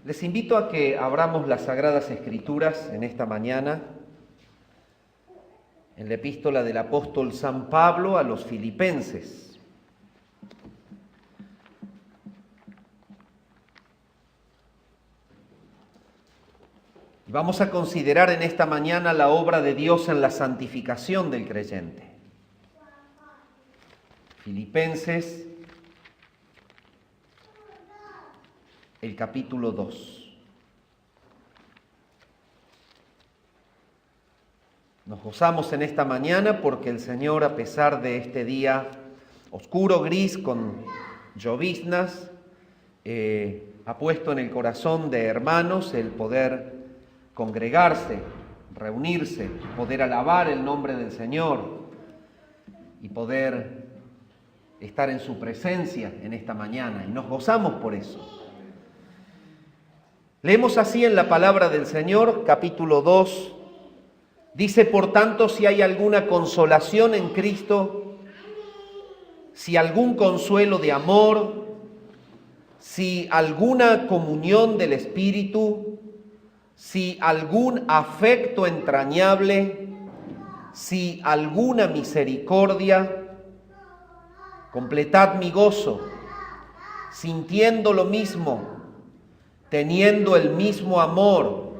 Les invito a que abramos las Sagradas Escrituras en esta mañana, en la epístola del apóstol San Pablo a los Filipenses. Y vamos a considerar en esta mañana la obra de Dios en la santificación del creyente. Filipenses, el capítulo 2. Nos gozamos en esta mañana porque el Señor, a pesar de este día oscuro, gris, con lloviznas, ha puesto en el corazón de hermanos el poder congregarse, reunirse, poder alabar el nombre del Señor y poder estar en su presencia en esta mañana. Y nos gozamos por eso. Leemos así en la palabra del Señor, capítulo 2. Dice, por tanto, si hay alguna consolación en Cristo, si algún consuelo de amor, si alguna comunión del Espíritu, si algún afecto entrañable, si alguna misericordia, completad mi gozo, sintiendo lo mismo, teniendo el mismo amor,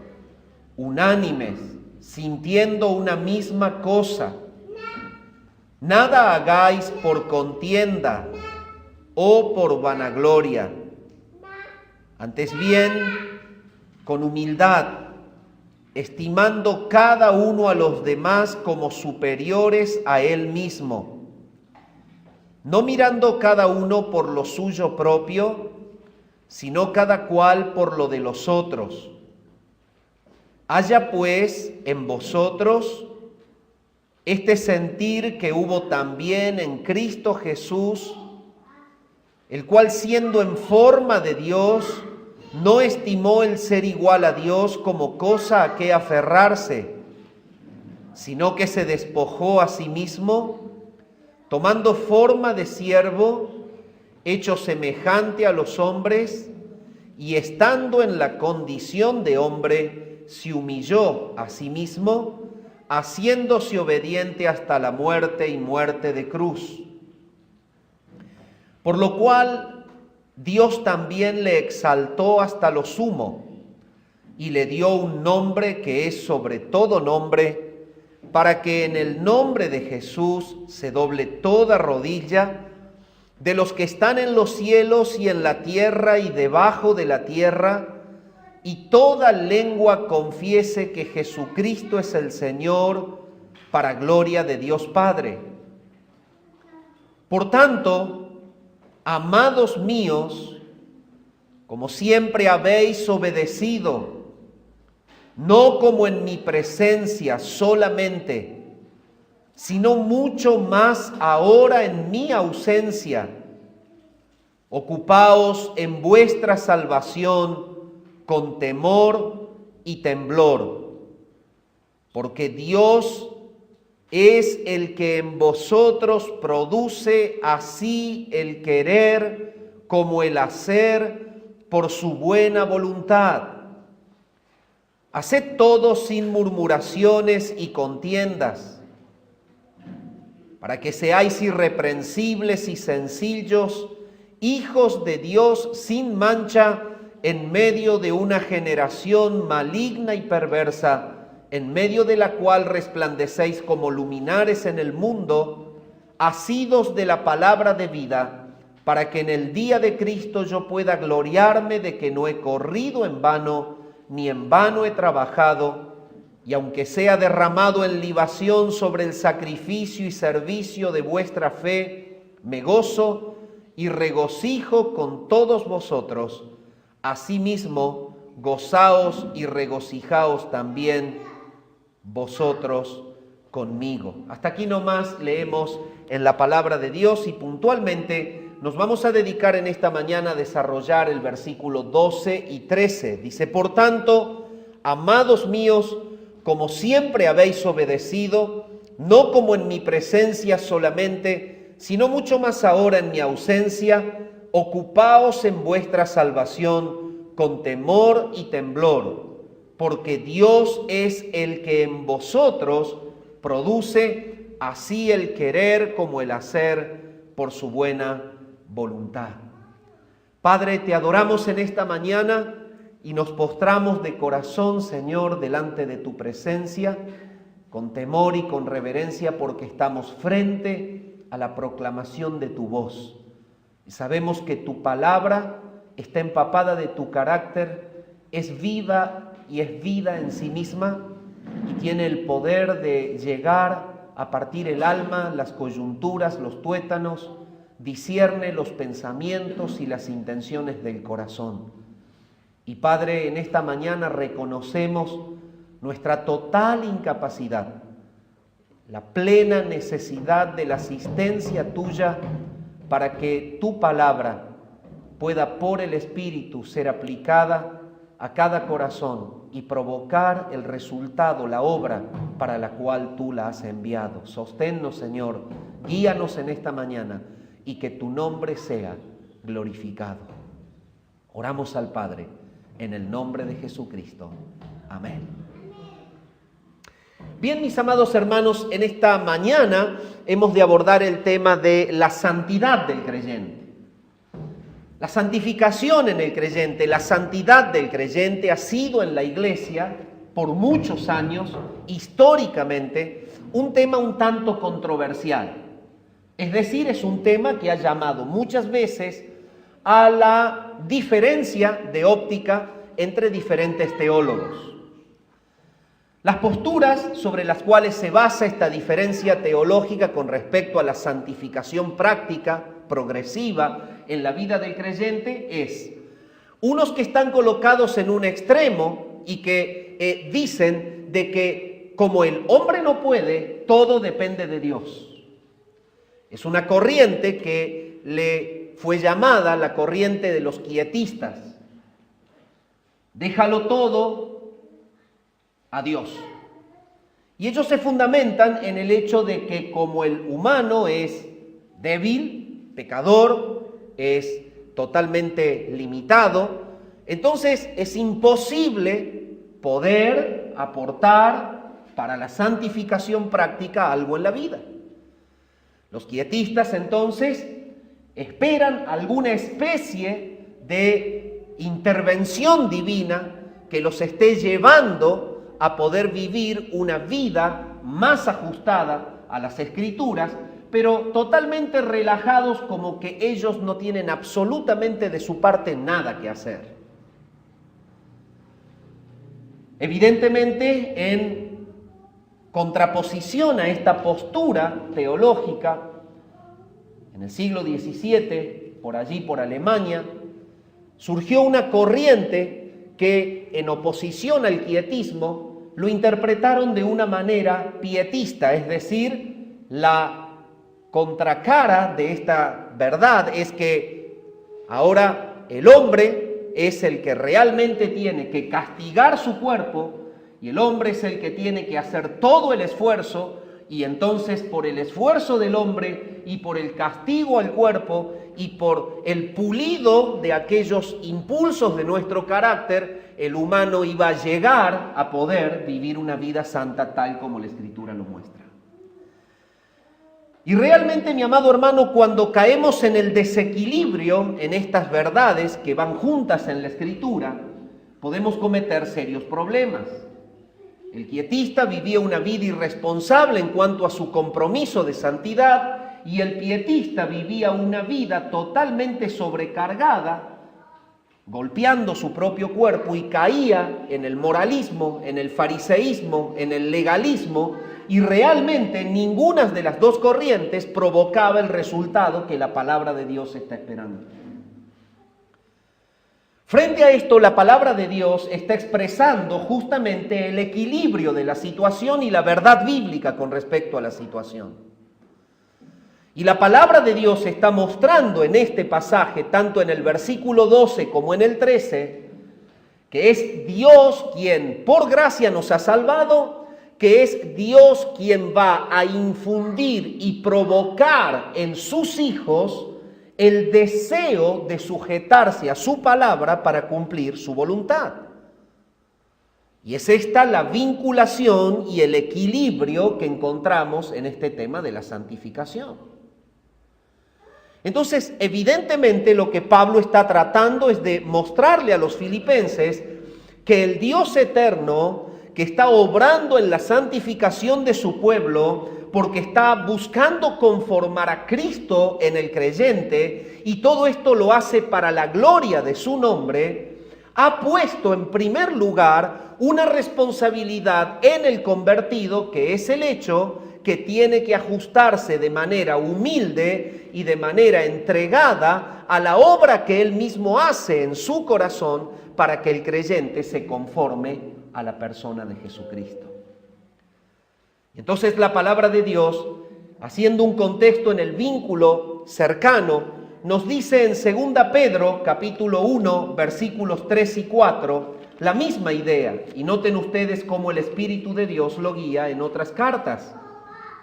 unánimes, sintiendo una misma cosa. Nada hagáis por contienda o por vanagloria, antes bien con humildad, estimando cada uno a los demás como superiores a él mismo, no mirando cada uno por lo suyo propio, sino cada cual por lo de los otros. Haya pues en vosotros este sentir que hubo también en Cristo Jesús, el cual siendo en forma de Dios, no estimó el ser igual a Dios como cosa a que aferrarse, sino que se despojó a sí mismo, tomando forma de siervo, hecho semejante a los hombres, y estando en la condición de hombre, se humilló a sí mismo, haciéndose obediente hasta la muerte y muerte de cruz. Por lo cual Dios también le exaltó hasta lo sumo, y le dio un nombre que es sobre todo nombre, para que en el nombre de Jesús se doble toda rodilla, de los que están en los cielos y en la tierra y debajo de la tierra, y toda lengua confiese que Jesucristo es el Señor, para gloria de Dios Padre. Por tanto, amados míos, como siempre habéis obedecido, no como en mi presencia solamente, sino mucho más ahora en mi ausencia, ocupaos en vuestra salvación con temor y temblor, porque Dios es el que en vosotros produce así el querer como el hacer por su buena voluntad. Haced todo sin murmuraciones y contiendas, para que seáis irreprensibles y sencillos, hijos de Dios sin mancha, en medio de una generación maligna y perversa, en medio de la cual resplandecéis como luminares en el mundo, asidos de la palabra de vida, para que en el día de Cristo yo pueda gloriarme de que no he corrido en vano, ni en vano he trabajado, y aunque sea derramado en libación sobre el sacrificio y servicio de vuestra fe, me gozo y regocijo con todos vosotros. Asimismo, gozaos y regocijaos también vosotros conmigo. Hasta aquí nomás leemos en la palabra de Dios y puntualmente nos vamos a dedicar en esta mañana a desarrollar el versículo 12 y 13. Dice, por tanto, amados míos, como siempre habéis obedecido, no como en mi presencia solamente, sino mucho más ahora en mi ausencia, ocupaos en vuestra salvación con temor y temblor, porque Dios es el que en vosotros produce así el querer como el hacer por su buena voluntad. Padre, te adoramos en esta mañana y nos postramos de corazón, Señor, delante de tu presencia, con temor y con reverencia, porque estamos frente a la proclamación de tu voz. Y sabemos que tu palabra está empapada de tu carácter, es viva y es vida en sí misma, y tiene el poder de llegar a partir el alma, las coyunturas, los tuétanos, discierne los pensamientos y las intenciones del corazón. Y Padre, en esta mañana reconocemos nuestra total incapacidad, la plena necesidad de la asistencia tuya para que tu palabra pueda por el Espíritu ser aplicada a cada corazón y provocar el resultado, la obra para la cual tú la has enviado. Sosténnos, Señor, guíanos en esta mañana y que tu nombre sea glorificado. Oramos al Padre en el nombre de Jesucristo. Amén. Bien, mis amados hermanos, en esta mañana hemos de abordar el tema de la santidad del creyente. La santificación en el creyente, la santidad del creyente ha sido en la Iglesia por muchos años, históricamente, un tema un tanto controversial. Es decir, es un tema que ha llamado muchas veces a la diferencia de óptica entre diferentes teólogos. Las posturas sobre las cuales se basa esta diferencia teológica con respecto a la santificación práctica, progresiva, en la vida del creyente es unos que están colocados en un extremo y que dicen de que como el hombre no puede, todo depende de Dios. Es una corriente que le fue llamada la corriente de los quietistas. Déjalo todo a Dios. Y ellos se fundamentan en el hecho de que como el humano es débil, pecador, es totalmente limitado, entonces es imposible poder aportar para la santificación práctica algo en la vida. Los quietistas entonces esperan alguna especie de intervención divina que los esté llevando a poder vivir una vida más ajustada a las Escrituras, pero totalmente relajados, como que ellos no tienen absolutamente de su parte nada que hacer. Evidentemente, en contraposición a esta postura teológica, en el siglo XVII, por allí, por Alemania, surgió una corriente que, en oposición al quietismo, lo interpretaron de una manera pietista, es decir, la contracara de esta verdad es que ahora el hombre es el que realmente tiene que castigar su cuerpo y el hombre es el que tiene que hacer todo el esfuerzo, y entonces por el esfuerzo del hombre y por el castigo al cuerpo y por el pulido de aquellos impulsos de nuestro carácter, el humano iba a llegar a poder vivir una vida santa tal como la Escritura lo muestra. Y realmente, mi amado hermano, cuando caemos en el desequilibrio en estas verdades que van juntas en la Escritura, podemos cometer serios problemas. El quietista vivía una vida irresponsable en cuanto a su compromiso de santidad, y el pietista vivía una vida totalmente sobrecargada, golpeando su propio cuerpo, y caía en el moralismo, en el fariseísmo, en el legalismo, y realmente ninguna de las dos corrientes provocaba el resultado que la palabra de Dios está esperando. Frente a esto, la palabra de Dios está expresando justamente el equilibrio de la situación y la verdad bíblica con respecto a la situación. Y la palabra de Dios está mostrando en este pasaje, tanto en el versículo 12 como en el 13, que es Dios quien por gracia nos ha salvado, que es Dios quien va a infundir y provocar en sus hijos el deseo de sujetarse a su palabra para cumplir su voluntad. Y es esta la vinculación y el equilibrio que encontramos en este tema de la santificación. Entonces, evidentemente lo que Pablo está tratando es de mostrarle a los filipenses que el Dios eterno, que está obrando en la santificación de su pueblo, porque está buscando conformar a Cristo en el creyente, y todo esto lo hace para la gloria de su nombre, ha puesto en primer lugar una responsabilidad en el convertido, que es el hecho que tiene que ajustarse de manera humilde y de manera entregada a la obra que él mismo hace en su corazón para que el creyente se conforme a la persona de Jesucristo. Entonces la palabra de Dios, haciendo un contexto en el vínculo cercano, nos dice en 2 Pedro capítulo 1 versículos 3 y 4 la misma idea. Y noten ustedes cómo el Espíritu de Dios lo guía en otras cartas.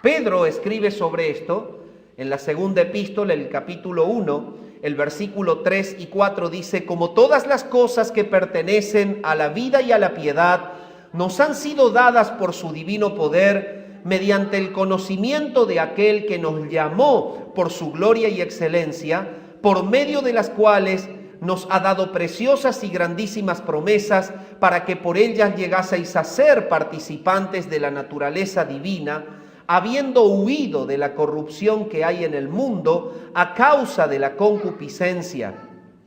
Pedro escribe sobre esto en la segunda epístola, el capítulo 1, el versículo 3 y 4 dice: como todas las cosas que pertenecen a la vida y a la piedad nos han sido dadas por su divino poder, mediante el conocimiento de aquel que nos llamó por su gloria y excelencia, por medio de las cuales nos ha dado preciosas y grandísimas promesas, para que por ellas llegaseis a ser participantes de la naturaleza divina, habiendo huido de la corrupción que hay en el mundo a causa de la concupiscencia.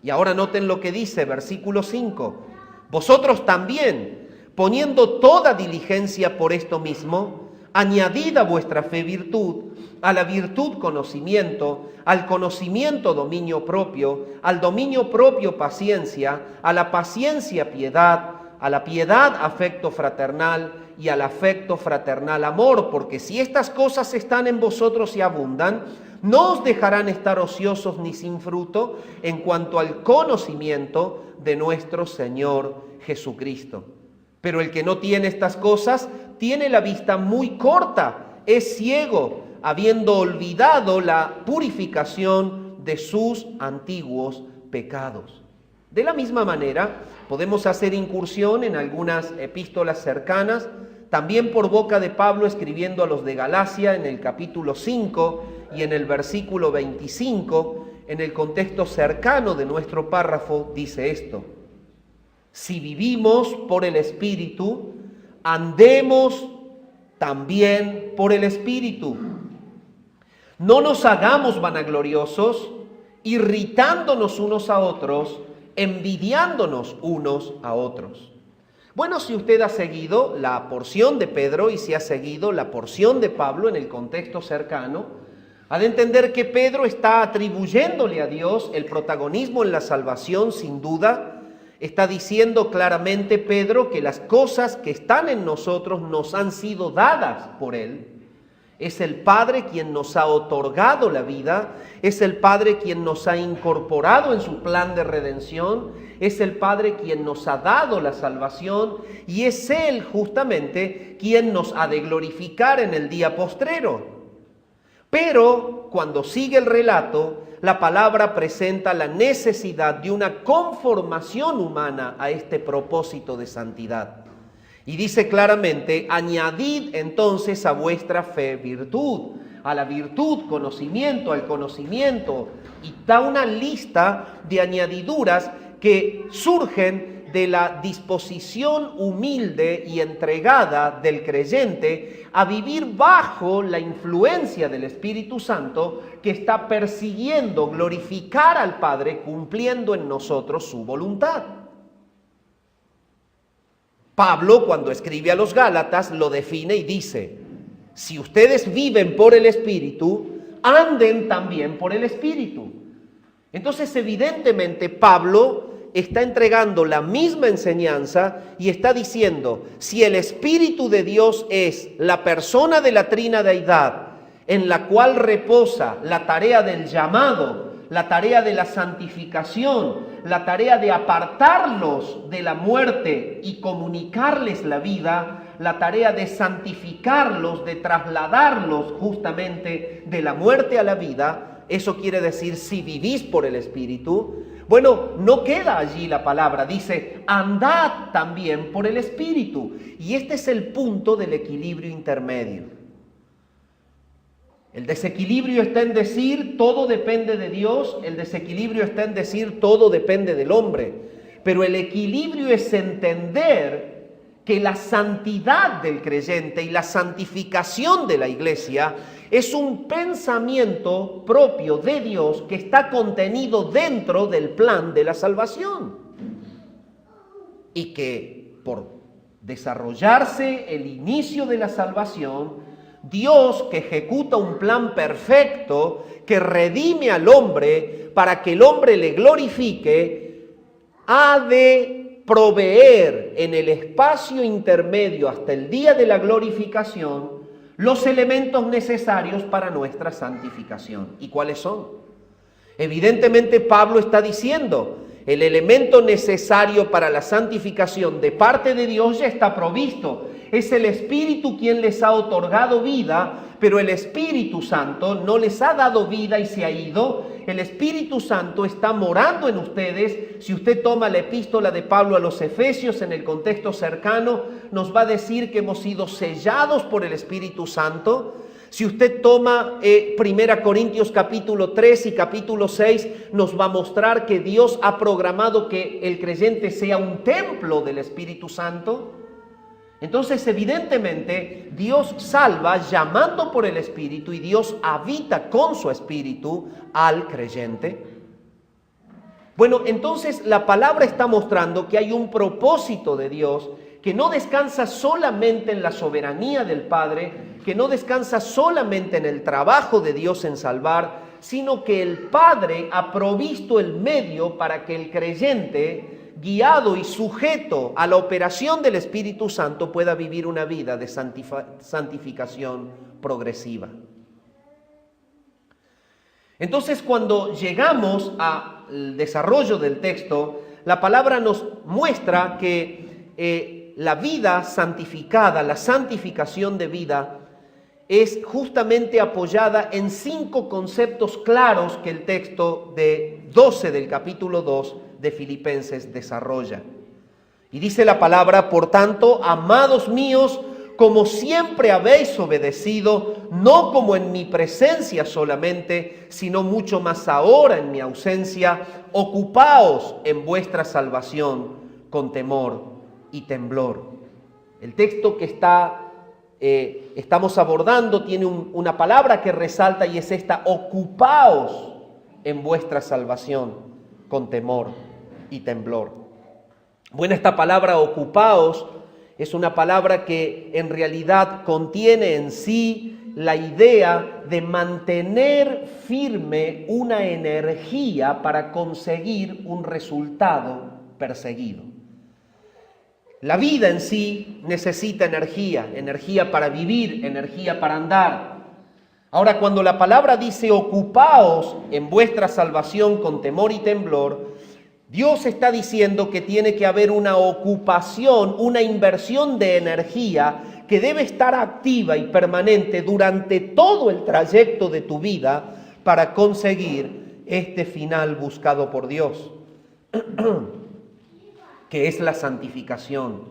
Y ahora noten lo que dice, versículo 5. Vosotros también, poniendo toda diligencia por esto mismo, añadid a vuestra fe virtud, a la virtud conocimiento, al conocimiento dominio propio, al dominio propio paciencia, a la paciencia piedad, a la piedad afecto fraternal, y al afecto fraternal amor, porque si estas cosas están en vosotros y abundan, no os dejarán estar ociosos ni sin fruto en cuanto al conocimiento de nuestro Señor Jesucristo. Pero el que no tiene estas cosas tiene la vista muy corta, es ciego, habiendo olvidado la purificación de sus antiguos pecados. De la misma manera, podemos hacer incursión en algunas epístolas cercanas, también por boca de Pablo escribiendo a los de Galacia en el capítulo 5 y en el versículo 25, en el contexto cercano de nuestro párrafo, dice esto: si vivimos por el Espíritu, andemos también por el Espíritu. No nos hagamos vanagloriosos, irritándonos unos a otros, envidiándonos unos a otros. Bueno, si usted ha seguido la porción de Pedro y si ha seguido la porción de Pablo en el contexto cercano, ha de entender que Pedro está atribuyéndole a Dios el protagonismo en la salvación, sin duda. Está diciendo claramente Pedro que las cosas que están en nosotros nos han sido dadas por Él. Es el Padre quien nos ha otorgado la vida, es el Padre quien nos ha incorporado en su plan de redención, es el Padre quien nos ha dado la salvación y es Él justamente quien nos ha de glorificar en el día postrero. Pero cuando sigue el relato, la palabra presenta la necesidad de una conformación humana a este propósito de santidad. Y dice claramente: añadid entonces a vuestra fe virtud, a la virtud conocimiento, al conocimiento, y da una lista de añadiduras que surgen de la disposición humilde y entregada del creyente a vivir bajo la influencia del Espíritu Santo, que está persiguiendo glorificar al Padre, cumpliendo en nosotros su voluntad. Pablo, cuando escribe a los Gálatas, lo define y dice: si ustedes viven por el Espíritu, anden también por el Espíritu. Entonces, evidentemente, Pablo está entregando la misma enseñanza y está diciendo: si el Espíritu de Dios es la persona de la Trina Deidad, en la cual reposa la tarea del llamado, la tarea de la santificación, la tarea de apartarlos de la muerte y comunicarles la vida, la tarea de santificarlos, de trasladarlos justamente de la muerte a la vida, eso quiere decir si vivís por el Espíritu. Bueno, no queda allí la palabra, dice andad también por el Espíritu. Y este es el punto del equilibrio intermedio. El desequilibrio está en decir todo depende de Dios, el desequilibrio está en decir todo depende del hombre. Pero el equilibrio es entender que la santidad del creyente y la santificación de la iglesia es un pensamiento propio de Dios que está contenido dentro del plan de la salvación. Y que por desarrollarse el inicio de la salvación, Dios, que ejecuta un plan perfecto, que redime al hombre para que el hombre le glorifique, ha de proveer en el espacio intermedio hasta el día de la glorificación los elementos necesarios para nuestra santificación. ¿Y cuáles son? Evidentemente Pablo está diciendo, el elemento necesario para la santificación de parte de Dios ya está provisto. Es el Espíritu quien les ha otorgado vida, pero el Espíritu Santo no les ha dado vida y se ha ido. El Espíritu Santo está morando en ustedes. Si usted toma la epístola de Pablo a los Efesios en el contexto cercano, nos va a decir que hemos sido sellados por el Espíritu Santo. Si usted toma 1 Corintios capítulo 3 y capítulo 6, nos va a mostrar que Dios ha programado que el creyente sea un templo del Espíritu Santo. Entonces, evidentemente, Dios salva llamando por el Espíritu y Dios habita con su Espíritu al creyente. Bueno, entonces la palabra está mostrando que hay un propósito de Dios que no descansa solamente en la soberanía del Padre, que no descansa solamente en el trabajo de Dios en salvar, sino que el Padre ha provisto el medio para que el creyente, guiado y sujeto a la operación del Espíritu Santo, pueda vivir una vida de santificación progresiva. Entonces, cuando llegamos al desarrollo del texto, la palabra nos muestra que la vida santificada, la santificación de vida, es justamente apoyada en 5 conceptos claros que el texto de 12 del capítulo 2 de Filipenses desarrolla. Y dice la palabra, por tanto, amados míos, como siempre habéis obedecido, no como en mi presencia solamente, sino mucho más ahora en mi ausencia, ocupaos en vuestra salvación con temor y temblor. El texto que estamos abordando tiene una palabra que resalta y es esta: ocupaos en vuestra salvación con temor y temblor. Bueno, esta palabra ocupaos es una palabra que en realidad contiene en sí la idea de mantener firme una energía para conseguir un resultado perseguido. La vida en sí necesita energía, energía para vivir, energía para andar. Ahora, cuando la palabra dice ocupaos en vuestra salvación con temor y temblor, Dios está diciendo que tiene que haber una ocupación, una inversión de energía que debe estar activa y permanente durante todo el trayecto de tu vida para conseguir este final buscado por Dios, que es la santificación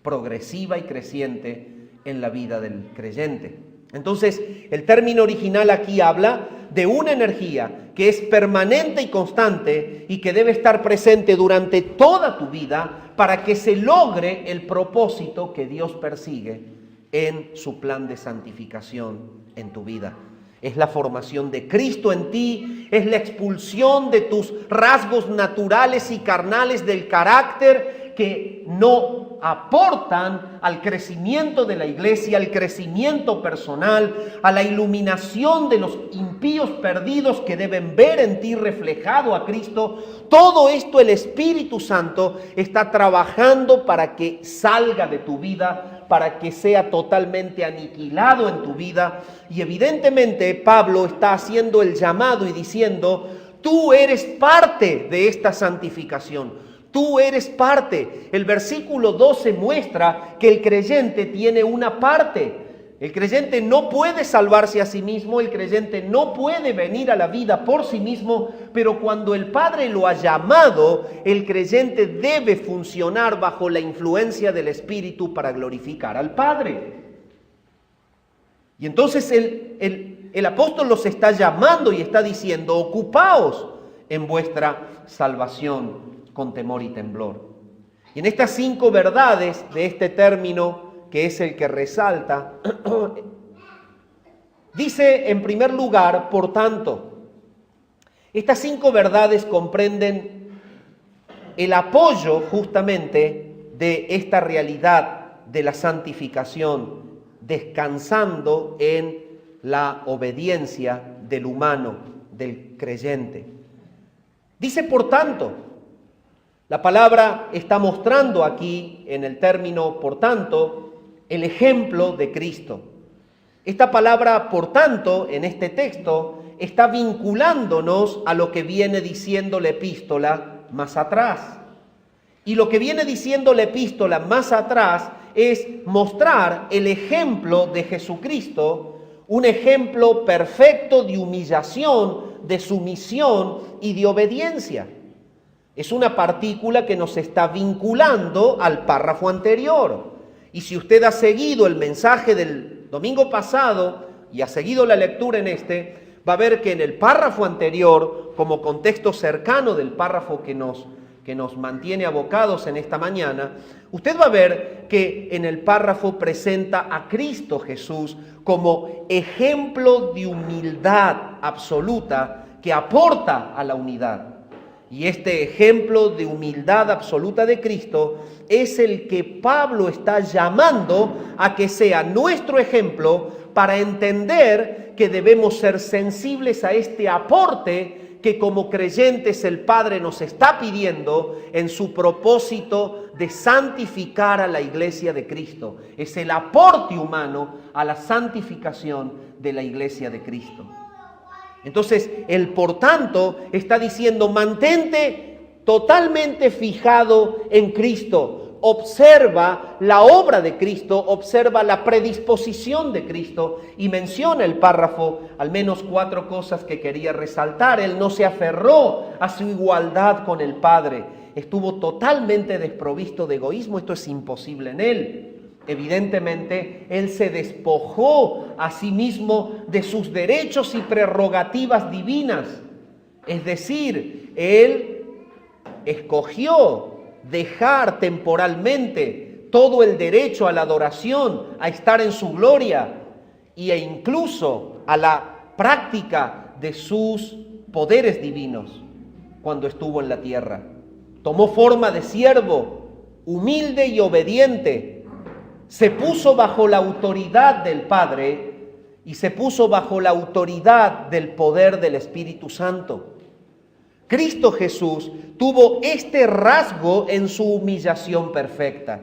progresiva y creciente en la vida del creyente. Entonces, el término original aquí habla de una energía que es permanente y constante y que debe estar presente durante toda tu vida para que se logre el propósito que Dios persigue en su plan de santificación en tu vida. Es la formación de Cristo en ti, es la expulsión de tus rasgos naturales y carnales del carácter que no aportan al crecimiento de la iglesia, al crecimiento personal, a la iluminación de los impíos perdidos que deben ver en ti reflejado a Cristo. Todo esto el Espíritu Santo está trabajando para que salga de tu vida, para que sea totalmente aniquilado en tu vida. Y evidentemente Pablo está haciendo el llamado y diciendo: tú eres parte de esta santificación. Tú eres parte. El versículo 12 muestra que el creyente tiene una parte. El creyente no puede salvarse a sí mismo, el creyente no puede venir a la vida por sí mismo, pero cuando el Padre lo ha llamado, el creyente debe funcionar bajo la influencia del Espíritu para glorificar al Padre. Y entonces el apóstol los está llamando y está diciendo: ocupaos en vuestra salvación con temor y temblor. Y en estas 5 verdades de este término, que es el que resalta, dice en primer lugar, por tanto. Estas 5 verdades comprenden el apoyo justamente de esta realidad de la santificación, descansando en la obediencia del humano, del creyente. Dice por tanto. La palabra está mostrando aquí, en el término por tanto, el ejemplo de Cristo. Esta palabra, por tanto, en este texto, está vinculándonos a lo que viene diciendo la epístola más atrás. Y lo que viene diciendo la epístola más atrás es mostrar el ejemplo de Jesucristo, un ejemplo perfecto de humillación, de sumisión y de obediencia. Es una partícula que nos está vinculando al párrafo anterior. Y si usted ha seguido el mensaje del domingo pasado y ha seguido la lectura en este, va a ver que en el párrafo anterior, como contexto cercano del párrafo que nos mantiene abocados en esta mañana, usted va a ver que en el párrafo presenta a Cristo Jesús como ejemplo de humildad absoluta que aporta a la unidad. Y este ejemplo de humildad absoluta de Cristo es el que Pablo está llamando a que sea nuestro ejemplo para entender que debemos ser sensibles a este aporte que como creyentes el Padre nos está pidiendo en su propósito de santificar a la iglesia de Cristo. Es el aporte humano a la santificación de la iglesia de Cristo. Entonces, el por tanto está diciendo: mantente totalmente fijado en Cristo. Observa la obra de Cristo, observa la predisposición de Cristo, y menciona el párrafo al menos 4 cosas que quería resaltar. Él no se aferró a su igualdad con el Padre, estuvo totalmente desprovisto de egoísmo. Esto es imposible en él. Evidentemente, Él se despojó a sí mismo de sus derechos y prerrogativas divinas. Es decir, Él escogió dejar temporalmente todo el derecho a la adoración, a estar en su gloria e incluso a la práctica de sus poderes divinos cuando estuvo en la tierra. Tomó forma de siervo, humilde y obediente. Se puso bajo la autoridad del Padre y se puso bajo la autoridad del poder del Espíritu Santo. Cristo Jesús tuvo este rasgo en su humillación perfecta.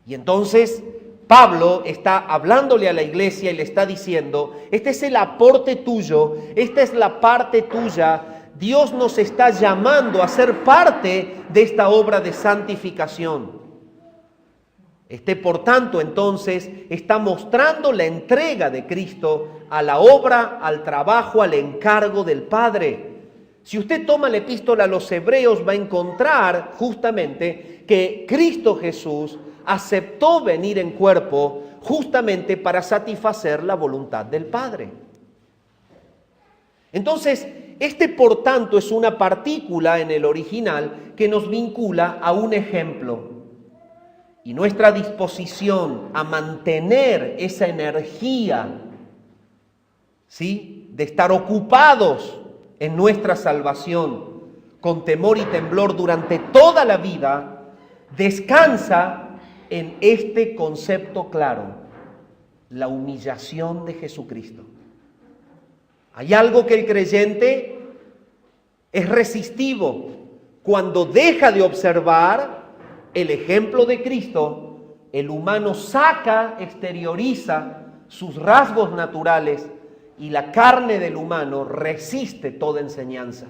Y entonces Pablo está hablándole a la iglesia y le está diciendo: este es el aporte tuyo, esta es la parte tuya. Dios nos está llamando a ser parte de esta obra de santificación. Por tanto, entonces, está mostrando la entrega de Cristo a la obra, al trabajo, al encargo del Padre. Si usted toma la epístola a los Hebreos, va a encontrar justamente que Cristo Jesús aceptó venir en cuerpo justamente para satisfacer la voluntad del Padre. Entonces, por tanto, es una partícula en el original que nos vincula a un ejemplo. Y nuestra disposición a mantener esa energía, ¿sí?, de estar ocupados en nuestra salvación con temor y temblor durante toda la vida, descansa en este concepto claro: la humillación de Jesucristo. Hay algo que el creyente es resistivo cuando deja de observar el ejemplo de Cristo. El humano exterioriza sus rasgos naturales y la carne del humano resiste toda enseñanza.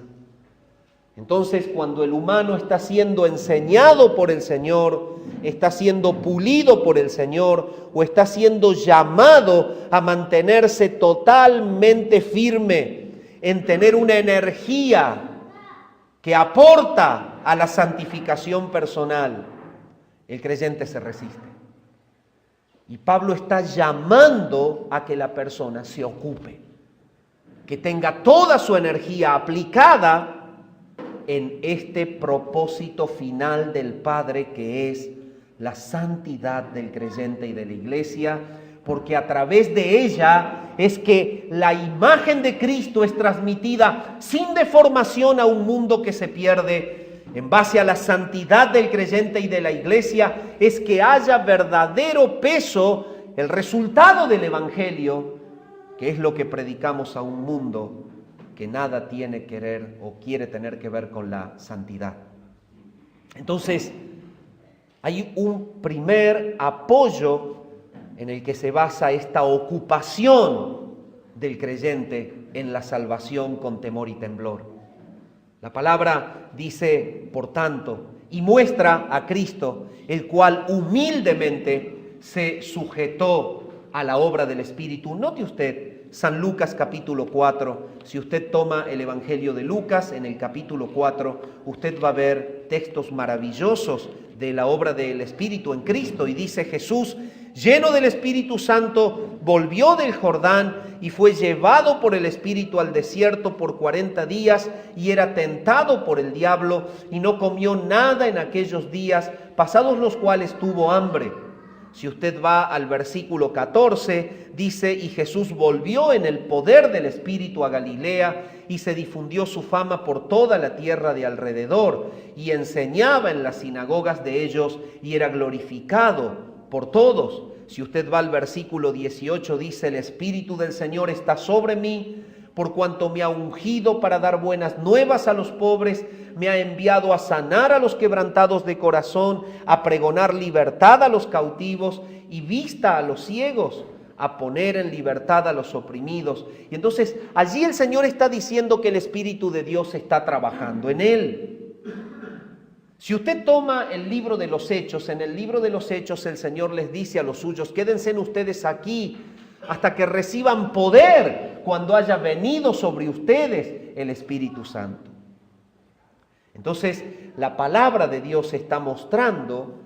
Entonces, cuando el humano está siendo enseñado por el Señor, está siendo pulido por el Señor o está siendo llamado a mantenerse totalmente firme en tener una energía que aporta a la santificación personal, el creyente se resiste. Y Pablo está llamando a que la persona se ocupe, que tenga toda su energía aplicada en este propósito final del Padre, que es la santidad del creyente y de la iglesia, porque a través de ella es que la imagen de Cristo es transmitida sin deformación a un mundo que se pierde. En base a la santidad del creyente y de la iglesia es que haya verdadero peso el resultado del Evangelio, que es lo que predicamos a un mundo que nada tiene que ver o quiere tener que ver con la santidad. Entonces, hay un primer apoyo en el que se basa esta ocupación del creyente en la salvación con temor y temblor. La palabra dice, por tanto, y muestra a Cristo, el cual humildemente se sujetó a la obra del Espíritu. Note usted, San Lucas capítulo 4, si usted toma el Evangelio de Lucas, en el capítulo 4, usted va a ver textos maravillosos de la obra del Espíritu en Cristo. Y dice Jesús, lleno del Espíritu Santo, volvió del Jordán y fue llevado por el Espíritu al desierto por 40 días y era tentado por el diablo y no comió nada en aquellos días, pasados los cuales tuvo hambre. Si usted va al versículo 14, dice, y Jesús volvió en el poder del Espíritu a Galilea y se difundió su fama por toda la tierra de alrededor y enseñaba en las sinagogas de ellos y era glorificado por todos. Si usted va al versículo 18, dice, el Espíritu del Señor está sobre mí, por cuanto me ha ungido para dar buenas nuevas a los pobres, me ha enviado a sanar a los quebrantados de corazón, a pregonar libertad a los cautivos y vista a los ciegos, a poner en libertad a los oprimidos. Y entonces allí el Señor está diciendo que el Espíritu de Dios está trabajando en él. Si usted toma el libro de los Hechos, en el libro de los Hechos el Señor les dice a los suyos, quédense ustedes aquí hasta que reciban poder cuando haya venido sobre ustedes el Espíritu Santo. Entonces, la palabra de Dios está mostrando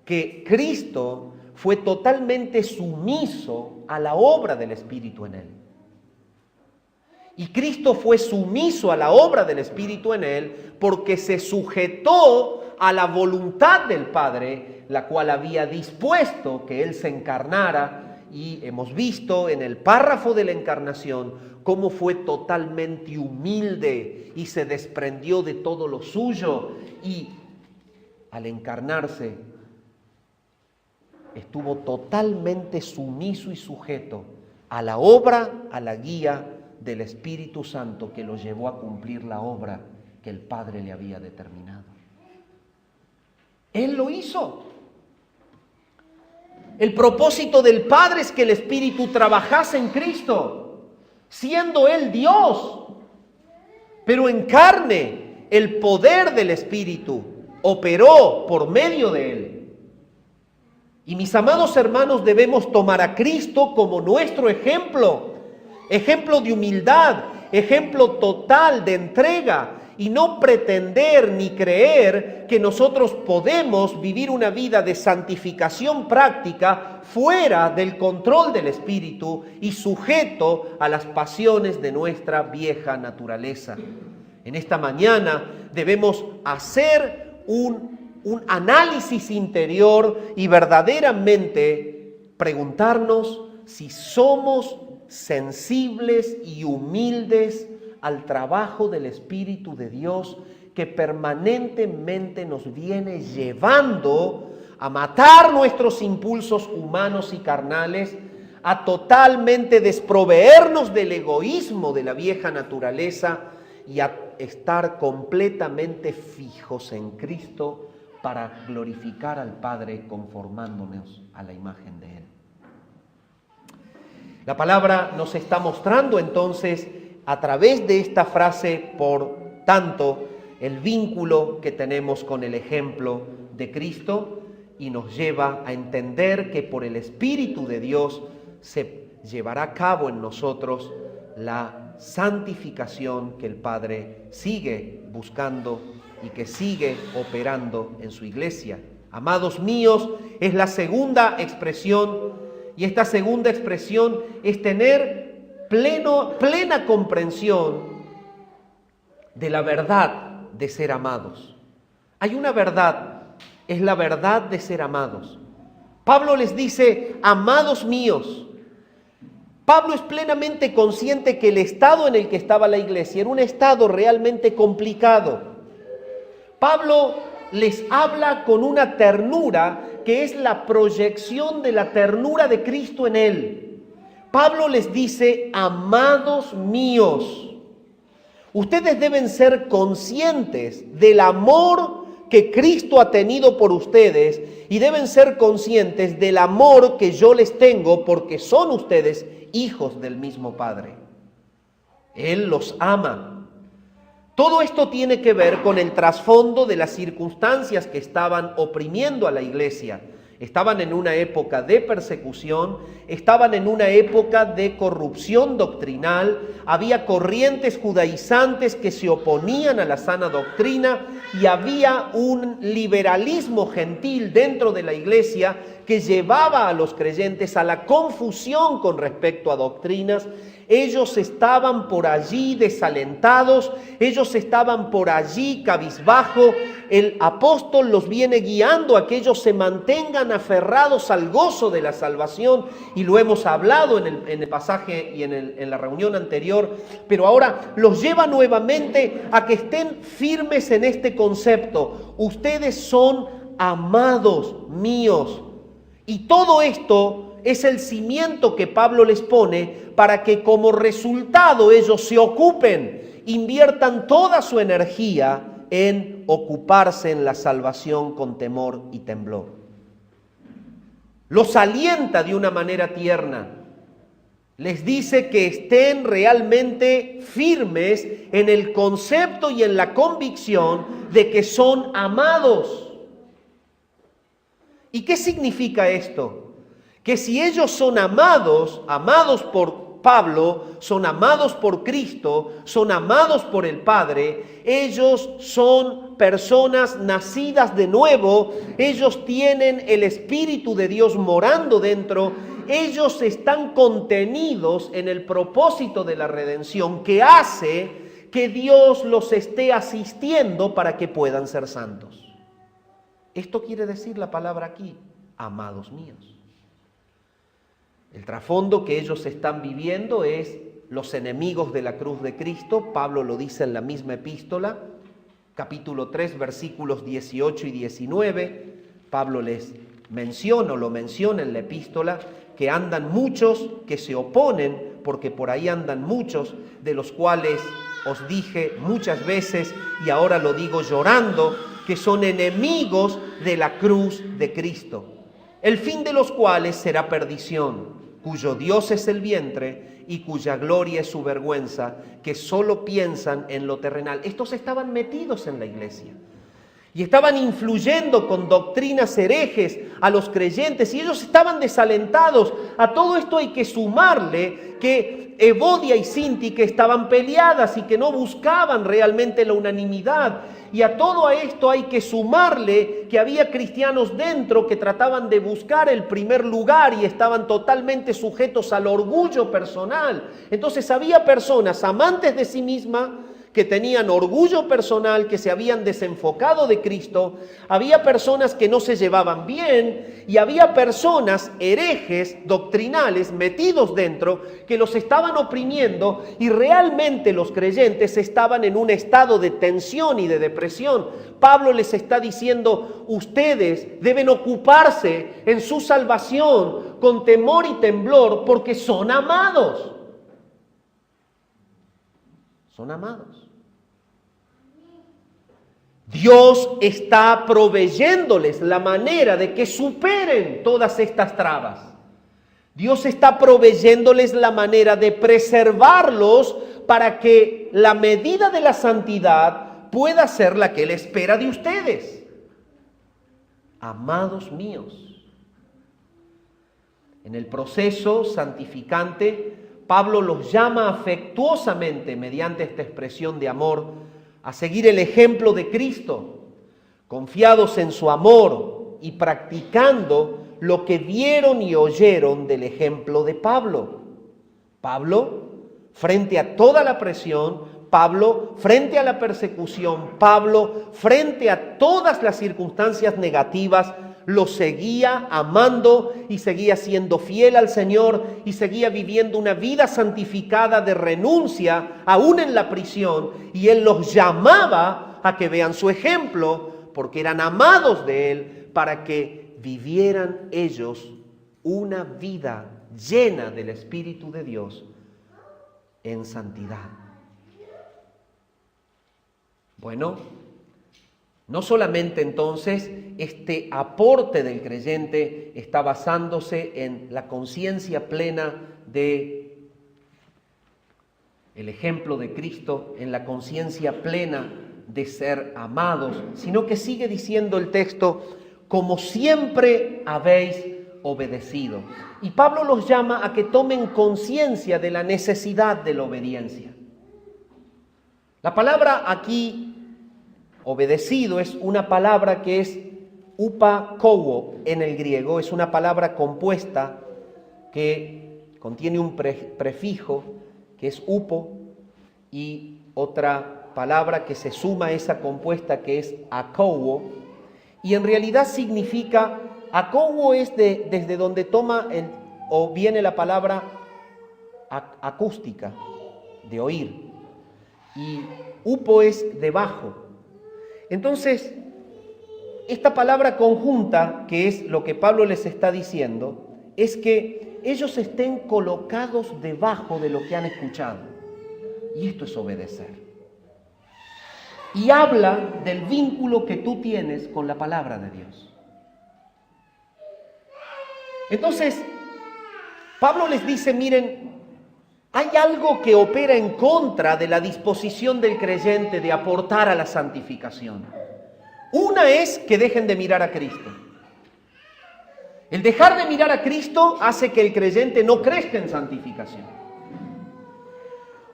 que Cristo fue totalmente sumiso a la obra del Espíritu en él. Y Cristo fue sumiso a la obra del Espíritu en él porque se sujetó a la voluntad del Padre, la cual había dispuesto que él se encarnara. Y hemos visto en el párrafo de la encarnación cómo fue totalmente humilde y se desprendió de todo lo suyo. Y al encarnarse estuvo totalmente sumiso y sujeto a la obra, a la guía del Espíritu Santo que lo llevó a cumplir la obra que el Padre le había determinado. Él lo hizo. El propósito del Padre es que el Espíritu trabajase en Cristo, siendo Él Dios, pero en carne. El poder del Espíritu operó por medio de Él. Y mis amados hermanos, debemos tomar a Cristo como nuestro ejemplo, ejemplo de humildad, ejemplo total de entrega, y no pretender ni creer que nosotros podemos vivir una vida de santificación práctica fuera del control del Espíritu y sujeto a las pasiones de nuestra vieja naturaleza. En esta mañana debemos hacer un análisis interior y verdaderamente preguntarnos si somos sensibles y humildes al trabajo del Espíritu de Dios que permanentemente nos viene llevando a matar nuestros impulsos humanos y carnales, a totalmente desproveernos del egoísmo de la vieja naturaleza y a estar completamente fijos en Cristo para glorificar al Padre conformándonos a la imagen de Él. La palabra nos está mostrando entonces a través de esta frase, por tanto, el vínculo que tenemos con el ejemplo de Cristo y nos lleva a entender que por el Espíritu de Dios se llevará a cabo en nosotros la santificación que el Padre sigue buscando y que sigue operando en su iglesia. Amados míos, es la segunda expresión, y esta segunda expresión es tener plena comprensión de la verdad de ser amados. Hay una verdad, es la verdad de ser amados. Pablo les dice, amados míos. Pablo es plenamente consciente que el estado en el que estaba la iglesia era un estado realmente complicado. Pablo les habla con una ternura que es la proyección de la ternura de Cristo en él. Pablo les dice, amados míos, ustedes deben ser conscientes del amor que Cristo ha tenido por ustedes y deben ser conscientes del amor que yo les tengo porque son ustedes hijos del mismo Padre. Él los ama. Todo esto tiene que ver con el trasfondo de las circunstancias que estaban oprimiendo a la iglesia. Estaban en una época de persecución, estaban en una época de corrupción doctrinal, había corrientes judaizantes que se oponían a la sana doctrina y había un liberalismo gentil dentro de la iglesia que llevaba a los creyentes a la confusión con respecto a doctrinas. Ellos estaban por allí desalentados, ellos estaban por allí cabizbajo. El apóstol los viene guiando a que ellos se mantengan aferrados al gozo de la salvación, y lo hemos hablado en el pasaje y en la reunión anterior, pero ahora los lleva nuevamente a que estén firmes en este concepto. Ustedes son amados míos, y todo esto es el cimiento que Pablo les pone para que como resultado ellos se ocupen, inviertan toda su energía en ocuparse en la salvación con temor y temblor. Los alienta de una manera tierna. Les dice que estén realmente firmes en el concepto y en la convicción de que son amados. ¿Y qué significa esto? Que si ellos son amados por Pablo, son amados por Cristo, son amados por el Padre, ellos son personas nacidas de nuevo, ellos tienen el Espíritu de Dios morando dentro, ellos están contenidos en el propósito de la redención que hace que Dios los esté asistiendo para que puedan ser santos. Esto quiere decir la palabra aquí, amados míos. El trasfondo que ellos están viviendo es los enemigos de la cruz de Cristo. Pablo lo dice en la misma epístola, capítulo 3, versículos 18 y 19. Pablo lo menciona en la epístola, que andan muchos que se oponen, porque por ahí andan muchos, de los cuales os dije muchas veces, y ahora lo digo llorando, que son enemigos de la cruz de Cristo, el fin de los cuales será perdición, cuyo Dios es el vientre y cuya gloria es su vergüenza, que solo piensan en lo terrenal. Estos estaban metidos en la iglesia y estaban influyendo con doctrinas herejes a los creyentes, y ellos estaban desalentados. A todo esto hay que sumarle que Evodia y Síntique estaban peleadas y que no buscaban realmente la unanimidad. Y a todo esto hay que sumarle que había cristianos dentro que trataban de buscar el primer lugar y estaban totalmente sujetos al orgullo personal. Entonces había personas amantes de sí mismas que tenían orgullo personal, que se habían desenfocado de Cristo, había personas que no se llevaban bien y había personas herejes doctrinales metidos dentro que los estaban oprimiendo, y realmente los creyentes estaban en un estado de tensión y de depresión. Pablo les está diciendo, ustedes deben ocuparse en su salvación con temor y temblor porque son amados. Son amados. Dios está proveyéndoles la manera de que superen todas estas trabas. Dios está proveyéndoles la manera de preservarlos para que la medida de la santidad pueda ser la que Él espera de ustedes. amados míos. En el proceso santificante, Pablo los llama afectuosamente, mediante esta expresión de amor, a seguir el ejemplo de Cristo, confiados en su amor y practicando lo que vieron y oyeron del ejemplo de Pablo. Pablo, frente a toda la presión, Pablo, frente a la persecución, Pablo, frente a todas las circunstancias negativas, lo seguía amando y seguía siendo fiel al Señor y seguía viviendo una vida santificada de renuncia, aún en la prisión, y Él los llamaba a que vean su ejemplo, porque eran amados de Él, para que vivieran ellos una vida llena del Espíritu de Dios en santidad. Bueno, no solamente entonces este aporte del creyente está basándose en la conciencia plena de el ejemplo de Cristo, en la conciencia plena de ser amados, sino que sigue diciendo el texto, como siempre habéis obedecido. Y Pablo los llama a que tomen conciencia de la necesidad de la obediencia. La palabra aquí, obedecido, es una palabra que es upakouo en el griego, es una palabra compuesta que contiene un prefijo que es upo y otra palabra que se suma a esa compuesta que es akouo, y en realidad significa, akouo es desde donde toma o viene la palabra acústica, de oír, y upo es debajo. Entonces, esta palabra conjunta, que es lo que Pablo les está diciendo, es que ellos estén colocados debajo de lo que han escuchado. Y esto es obedecer. Y habla del vínculo que tú tienes con la palabra de Dios. Entonces, Pablo les dice, miren, hay algo que opera en contra de la disposición del creyente de aportar a la santificación. Una es que dejen de mirar a Cristo. El dejar de mirar a Cristo hace que el creyente no crezca en santificación.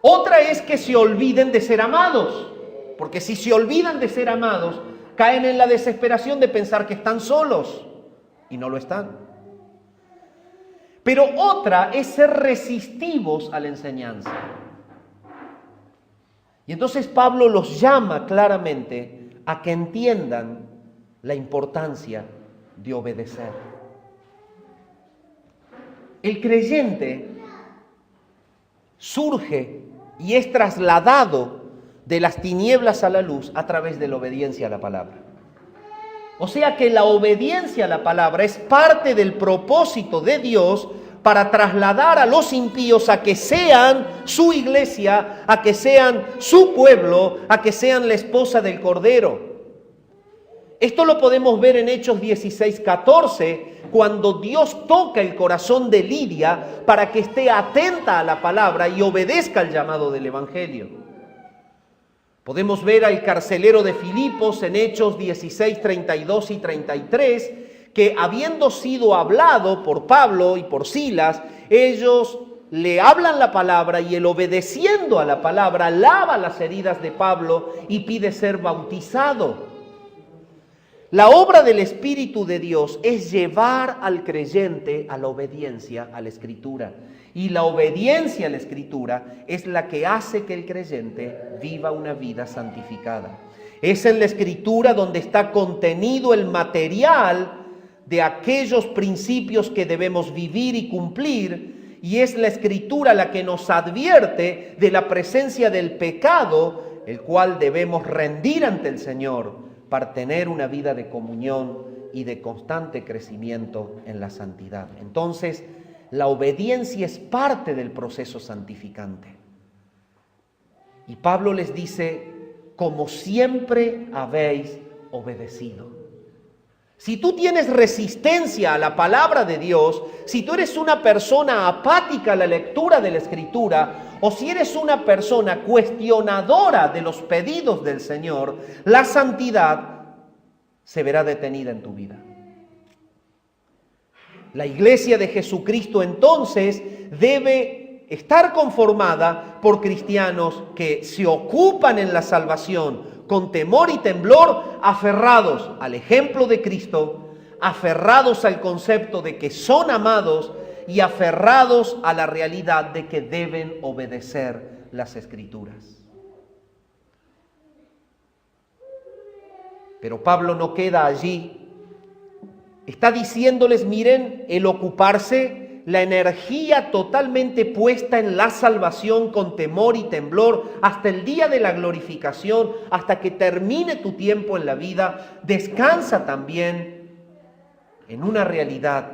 Otra es que se olviden de ser amados, porque si se olvidan de ser amados, caen en la desesperación de pensar que están solos, y no lo están. Pero otra es ser resistivos a la enseñanza. Y entonces Pablo los llama claramente a que entiendan la importancia de obedecer. El creyente surge y es trasladado de las tinieblas a la luz a través de la obediencia a la palabra. O sea que la obediencia a la palabra es parte del propósito de Dios para trasladar a los impíos a que sean su iglesia, a que sean su pueblo, a que sean la esposa del Cordero. Esto lo podemos ver en Hechos 16:14, cuando Dios toca el corazón de Lidia para que esté atenta a la palabra y obedezca al llamado del Evangelio. Podemos ver al carcelero de Filipos en Hechos 16:32 y 33, que habiendo sido hablado por Pablo y por Silas, ellos le hablan la palabra y él, obedeciendo a la palabra, lava las heridas de Pablo y pide ser bautizado. La obra del Espíritu de Dios es llevar al creyente a la obediencia a la Escritura. Y la obediencia a la Escritura es la que hace que el creyente viva una vida santificada. Es en la Escritura donde está contenido el material de aquellos principios que debemos vivir y cumplir, y es la Escritura la que nos advierte de la presencia del pecado, el cual debemos rendir ante el Señor para tener una vida de comunión y de constante crecimiento en la santidad. Entonces, la obediencia es parte del proceso santificante. Y Pablo les dice, como siempre habéis obedecido. Si tú tienes resistencia a la palabra de Dios, si tú eres una persona apática a la lectura de la Escritura, o si eres una persona cuestionadora de los pedidos del Señor, la santidad se verá detenida en tu vida. La iglesia de Jesucristo entonces debe estar conformada por cristianos que se ocupan en la salvación con temor y temblor, aferrados al ejemplo de Cristo, aferrados al concepto de que son amados y aferrados a la realidad de que deben obedecer las Escrituras. Pero Pablo no queda allí. Está diciéndoles, miren, el ocuparse, la energía totalmente puesta en la salvación con temor y temblor hasta el día de la glorificación, hasta que termine tu tiempo en la vida, descansa también en una realidad,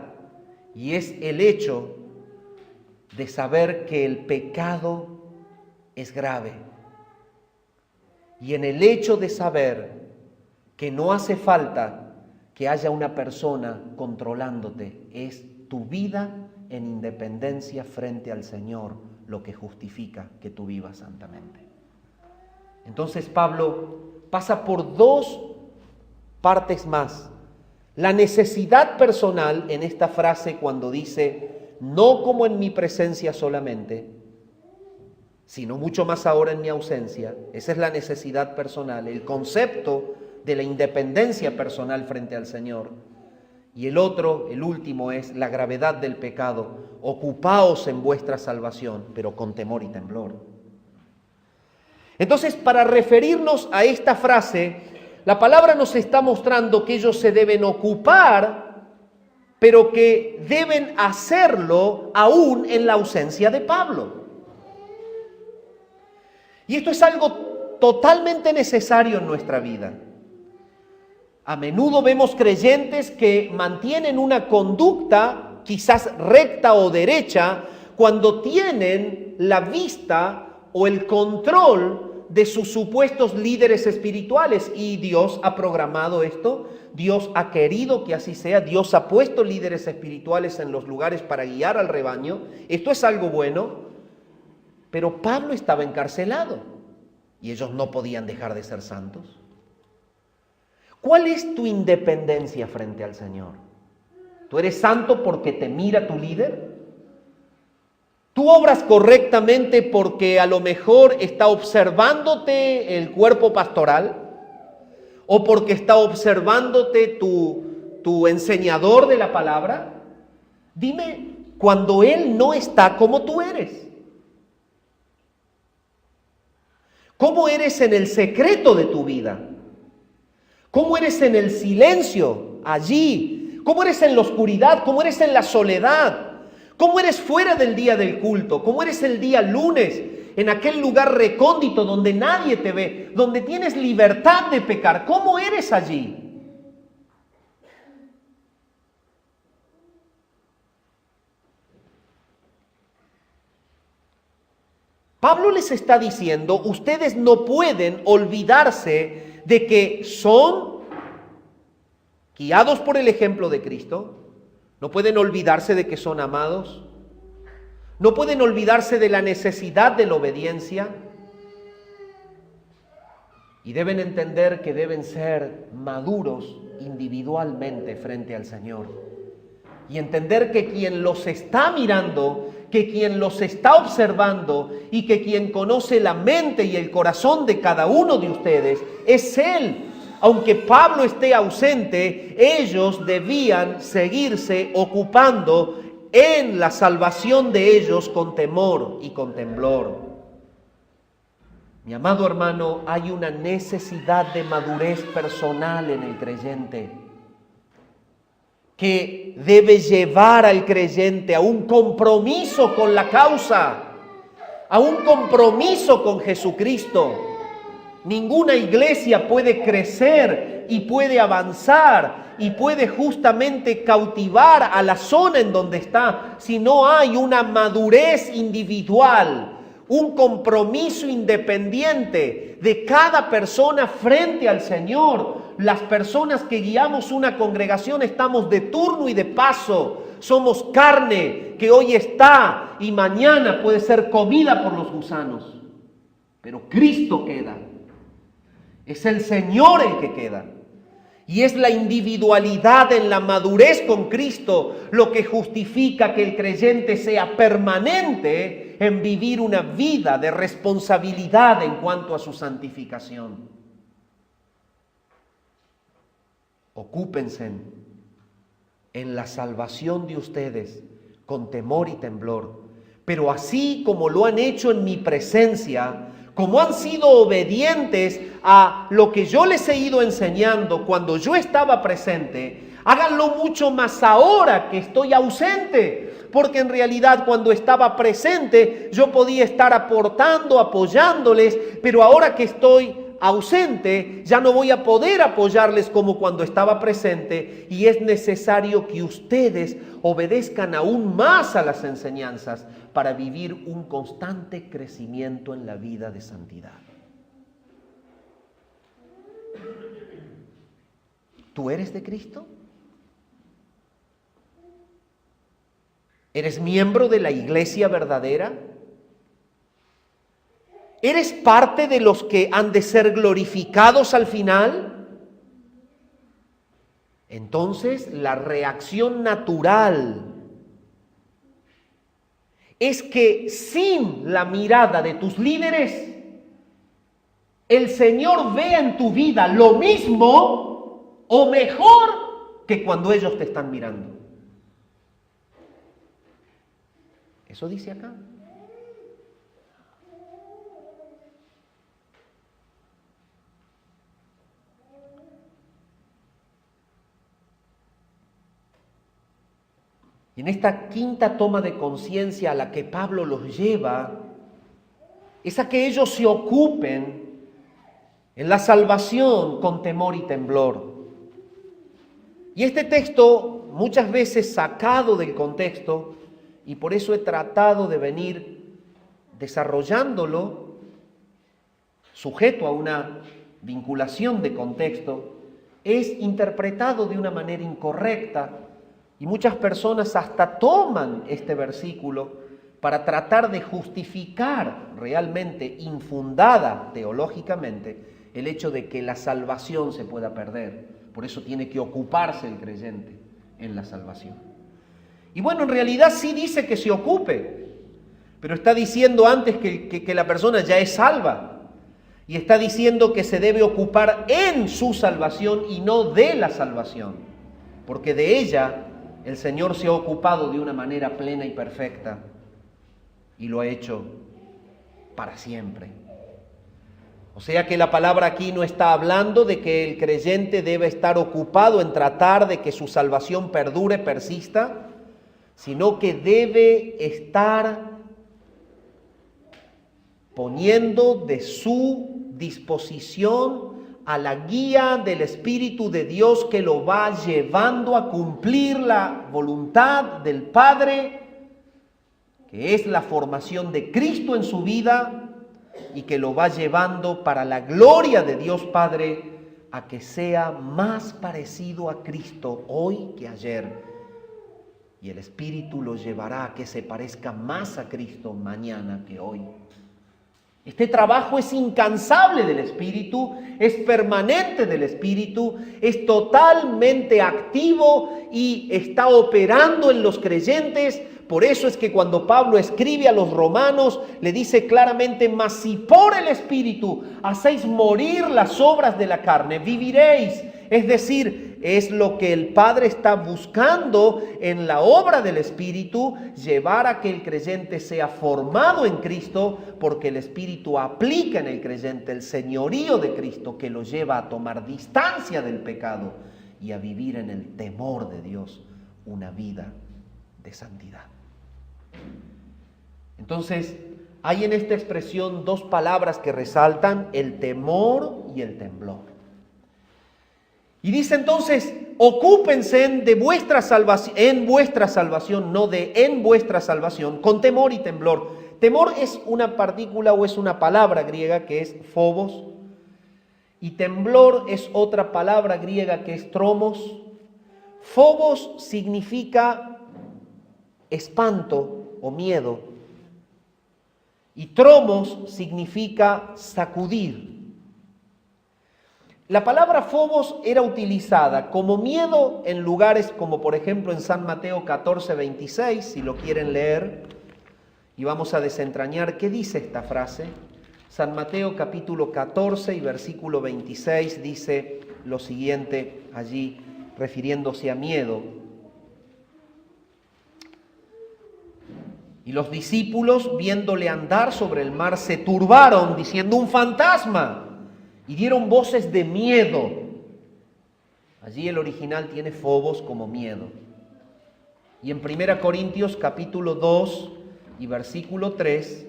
y es el hecho de saber que el pecado es grave. Y en el hecho de saber que no hace falta que haya una persona controlándote, es tu vida en independencia frente al Señor lo que justifica que tú vivas santamente. Entonces Pablo pasa por dos partes más. La necesidad personal en esta frase cuando dice, no como en mi presencia solamente, sino mucho más ahora en mi ausencia. Esa es la necesidad personal, el concepto de la independencia personal frente al Señor. Y el otro, el último, es la gravedad del pecado. Ocupaos en vuestra salvación, pero con temor y temblor. Entonces, para referirnos a esta frase, la palabra nos está mostrando que ellos se deben ocupar, pero que deben hacerlo aún en la ausencia de Pablo. Y esto es algo totalmente necesario en nuestra vida. A menudo vemos creyentes que mantienen una conducta quizás recta o derecha cuando tienen la vista o el control de sus supuestos líderes espirituales, y Dios ha programado esto, Dios ha querido que así sea, Dios ha puesto líderes espirituales en los lugares para guiar al rebaño. Esto es algo bueno, pero Pablo estaba encarcelado y ellos no podían dejar de ser santos. ¿Cuál es tu independencia frente al Señor? ¿Tú eres santo porque te mira tu líder? ¿Tú obras correctamente porque a lo mejor está observándote el cuerpo pastoral? ¿O porque está observándote tu enseñador de la palabra? Dime, cuando Él no está, ¿cómo tú eres? ¿Cómo eres en el secreto de tu vida? ¿Cómo eres en el silencio allí? ¿Cómo eres en la oscuridad? ¿Cómo eres en la soledad? ¿Cómo eres fuera del día del culto? ¿Cómo eres el día lunes en aquel lugar recóndito donde nadie te ve, donde tienes libertad de pecar? ¿Cómo eres allí? Pablo les está diciendo, ustedes no pueden olvidarse de que son guiados por el ejemplo de Cristo, no pueden olvidarse de que son amados, no pueden olvidarse de la necesidad de la obediencia, y deben entender que deben ser maduros individualmente frente al Señor, y entender que quien los está mirando, que quien los está observando y que quien conoce la mente y el corazón de cada uno de ustedes es Él. Aunque Pablo esté ausente, ellos debían seguirse ocupando en la salvación de ellos con temor y con temblor. Mi amado hermano, hay una necesidad de madurez personal en el creyente que debe llevar al creyente a un compromiso con la causa, a un compromiso con Jesucristo. Ninguna iglesia puede crecer y puede avanzar y puede justamente cautivar a la zona en donde está si no hay una madurez individual, un compromiso independiente de cada persona frente al Señor. Las personas que guiamos una congregación estamos de turno y de paso. Somos carne que hoy está y mañana puede ser comida por los gusanos. Pero Cristo queda. Es el Señor el que queda. Y es la individualidad en la madurez con Cristo lo que justifica que el creyente sea permanente en vivir una vida de responsabilidad en cuanto a su santificación. Ocúpense en la salvación de ustedes con temor y temblor, pero así como lo han hecho en mi presencia, como han sido obedientes a lo que yo les he ido enseñando cuando yo estaba presente, háganlo mucho más ahora que estoy ausente, porque en realidad cuando estaba presente yo podía estar aportando, apoyándoles, pero ahora que estoy ausente ya no voy a poder apoyarles como cuando estaba presente, y es necesario que ustedes obedezcan aún más a las enseñanzas para vivir un constante crecimiento en la vida de santidad. ¿Tú eres de Cristo? ¿Eres miembro de la iglesia verdadera? ¿Eres parte de los que han de ser glorificados al final? Entonces, la reacción natural es que sin la mirada de tus líderes, el Señor vea en tu vida lo mismo o mejor que cuando ellos te están mirando. Eso dice acá. Y en esta quinta toma de conciencia a la que Pablo los lleva, es a que ellos se ocupen en la salvación con temor y temblor. Y este texto, muchas veces sacado del contexto, y por eso he tratado de venir desarrollándolo, sujeto a una vinculación de contexto, es interpretado de una manera incorrecta. Y muchas personas hasta toman este versículo para tratar de justificar realmente, infundada teológicamente, el hecho de que la salvación se pueda perder. Por eso tiene que ocuparse el creyente en la salvación. Y bueno, en realidad sí dice que se ocupe, pero está diciendo antes que la persona ya es salva. Y está diciendo que se debe ocupar en su salvación y no de la salvación, porque de ella el Señor se ha ocupado de una manera plena y perfecta y lo ha hecho para siempre. O sea que la palabra aquí no está hablando de que el creyente debe estar ocupado en tratar de que su salvación perdure, persista, sino que debe estar poniendo de su disposición a la guía del Espíritu de Dios que lo va llevando a cumplir la voluntad del Padre, que es la formación de Cristo en su vida y que lo va llevando para la gloria de Dios Padre a que sea más parecido a Cristo hoy que ayer. Y el Espíritu lo llevará a que se parezca más a Cristo mañana que hoy. Este trabajo es incansable del Espíritu, es permanente del Espíritu, es totalmente activo y está operando en los creyentes. Por eso es que cuando Pablo escribe a los romanos, le dice claramente: mas si por el Espíritu hacéis morir las obras de la carne, viviréis. Es decir, es lo que el Padre está buscando en la obra del Espíritu, llevar a que el creyente sea formado en Cristo, porque el Espíritu aplica en el creyente el señorío de Cristo que lo lleva a tomar distancia del pecado y a vivir en el temor de Dios una vida de santidad. Entonces, hay en esta expresión dos palabras que resaltan: el temor y el temblor. Y dice entonces: ocúpense de vuestra salvación, en vuestra salvación, no de en vuestra salvación, con temor y temblor. Temor es una partícula o es una palabra griega que es phobos, y temblor es otra palabra griega que es tromos. Phobos significa espanto o miedo, y tromos significa sacudir. La palabra phobos era utilizada como miedo en lugares como por ejemplo en San Mateo 14:26, si lo quieren leer, y vamos a desentrañar qué dice esta frase. San Mateo capítulo 14 y versículo 26 dice lo siguiente allí, refiriéndose a miedo. Y los discípulos, viéndole andar sobre el mar, se turbaron, diciendo: ¡un fantasma! Y dieron voces de miedo. Allí el original tiene phobos como miedo. Y en 1 Corintios capítulo 2 y versículo 3,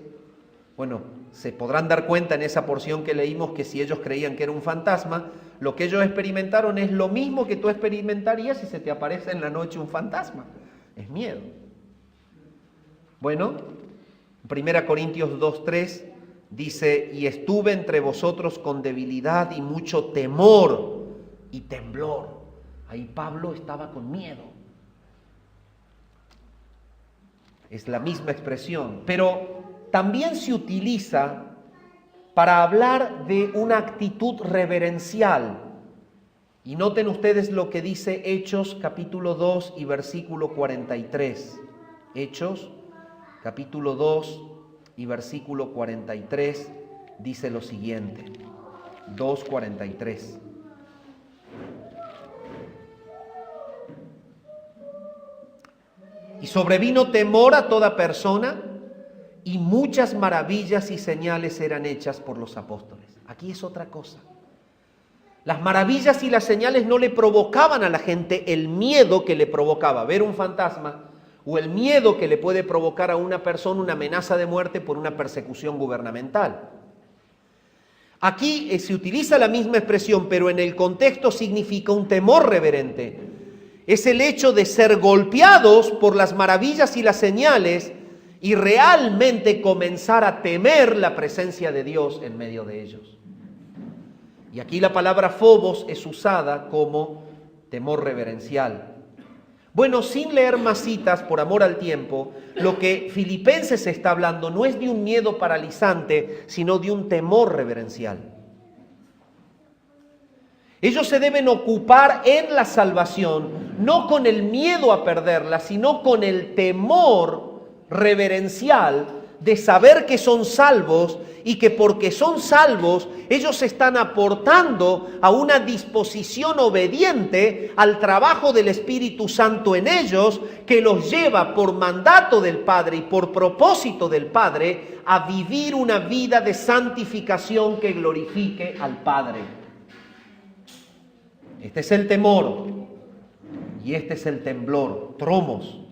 bueno, se podrán dar cuenta en esa porción que leímos que si ellos creían que era un fantasma, lo que ellos experimentaron es lo mismo que tú experimentarías si se te aparece en la noche un fantasma. Es miedo. Bueno, 1 Corintios 2:3 dice: y estuve entre vosotros con debilidad y mucho temor y temblor. Ahí Pablo estaba con miedo. Es la misma expresión, pero también se utiliza para hablar de una actitud reverencial. Y noten ustedes lo que dice Hechos capítulo 2 y versículo 43. Hechos capítulo 2 y versículo 43 dice lo siguiente, 2:43. Y sobrevino temor a toda persona, y muchas maravillas y señales eran hechas por los apóstoles. Aquí es otra cosa. Las maravillas y las señales no le provocaban a la gente el miedo que le provocaba ver un fantasma, o el miedo que le puede provocar a una persona una amenaza de muerte por una persecución gubernamental. Aquí se utiliza la misma expresión, pero en el contexto significa un temor reverente. Es el hecho de ser golpeados por las maravillas y las señales y realmente comenzar a temer la presencia de Dios en medio de ellos. Y aquí la palabra phobos es usada como temor reverencial. Bueno, sin leer más citas por amor al tiempo, lo que Filipenses está hablando no es de un miedo paralizante, sino de un temor reverencial. Ellos se deben ocupar en la salvación, no con el miedo a perderla, sino con el temor reverencial de saber que son salvos y que porque son salvos, ellos están aportando a una disposición obediente al trabajo del Espíritu Santo en ellos, que los lleva por mandato del Padre y por propósito del Padre a vivir una vida de santificación que glorifique al Padre. Este es el temor y este es el temblor. Tromos.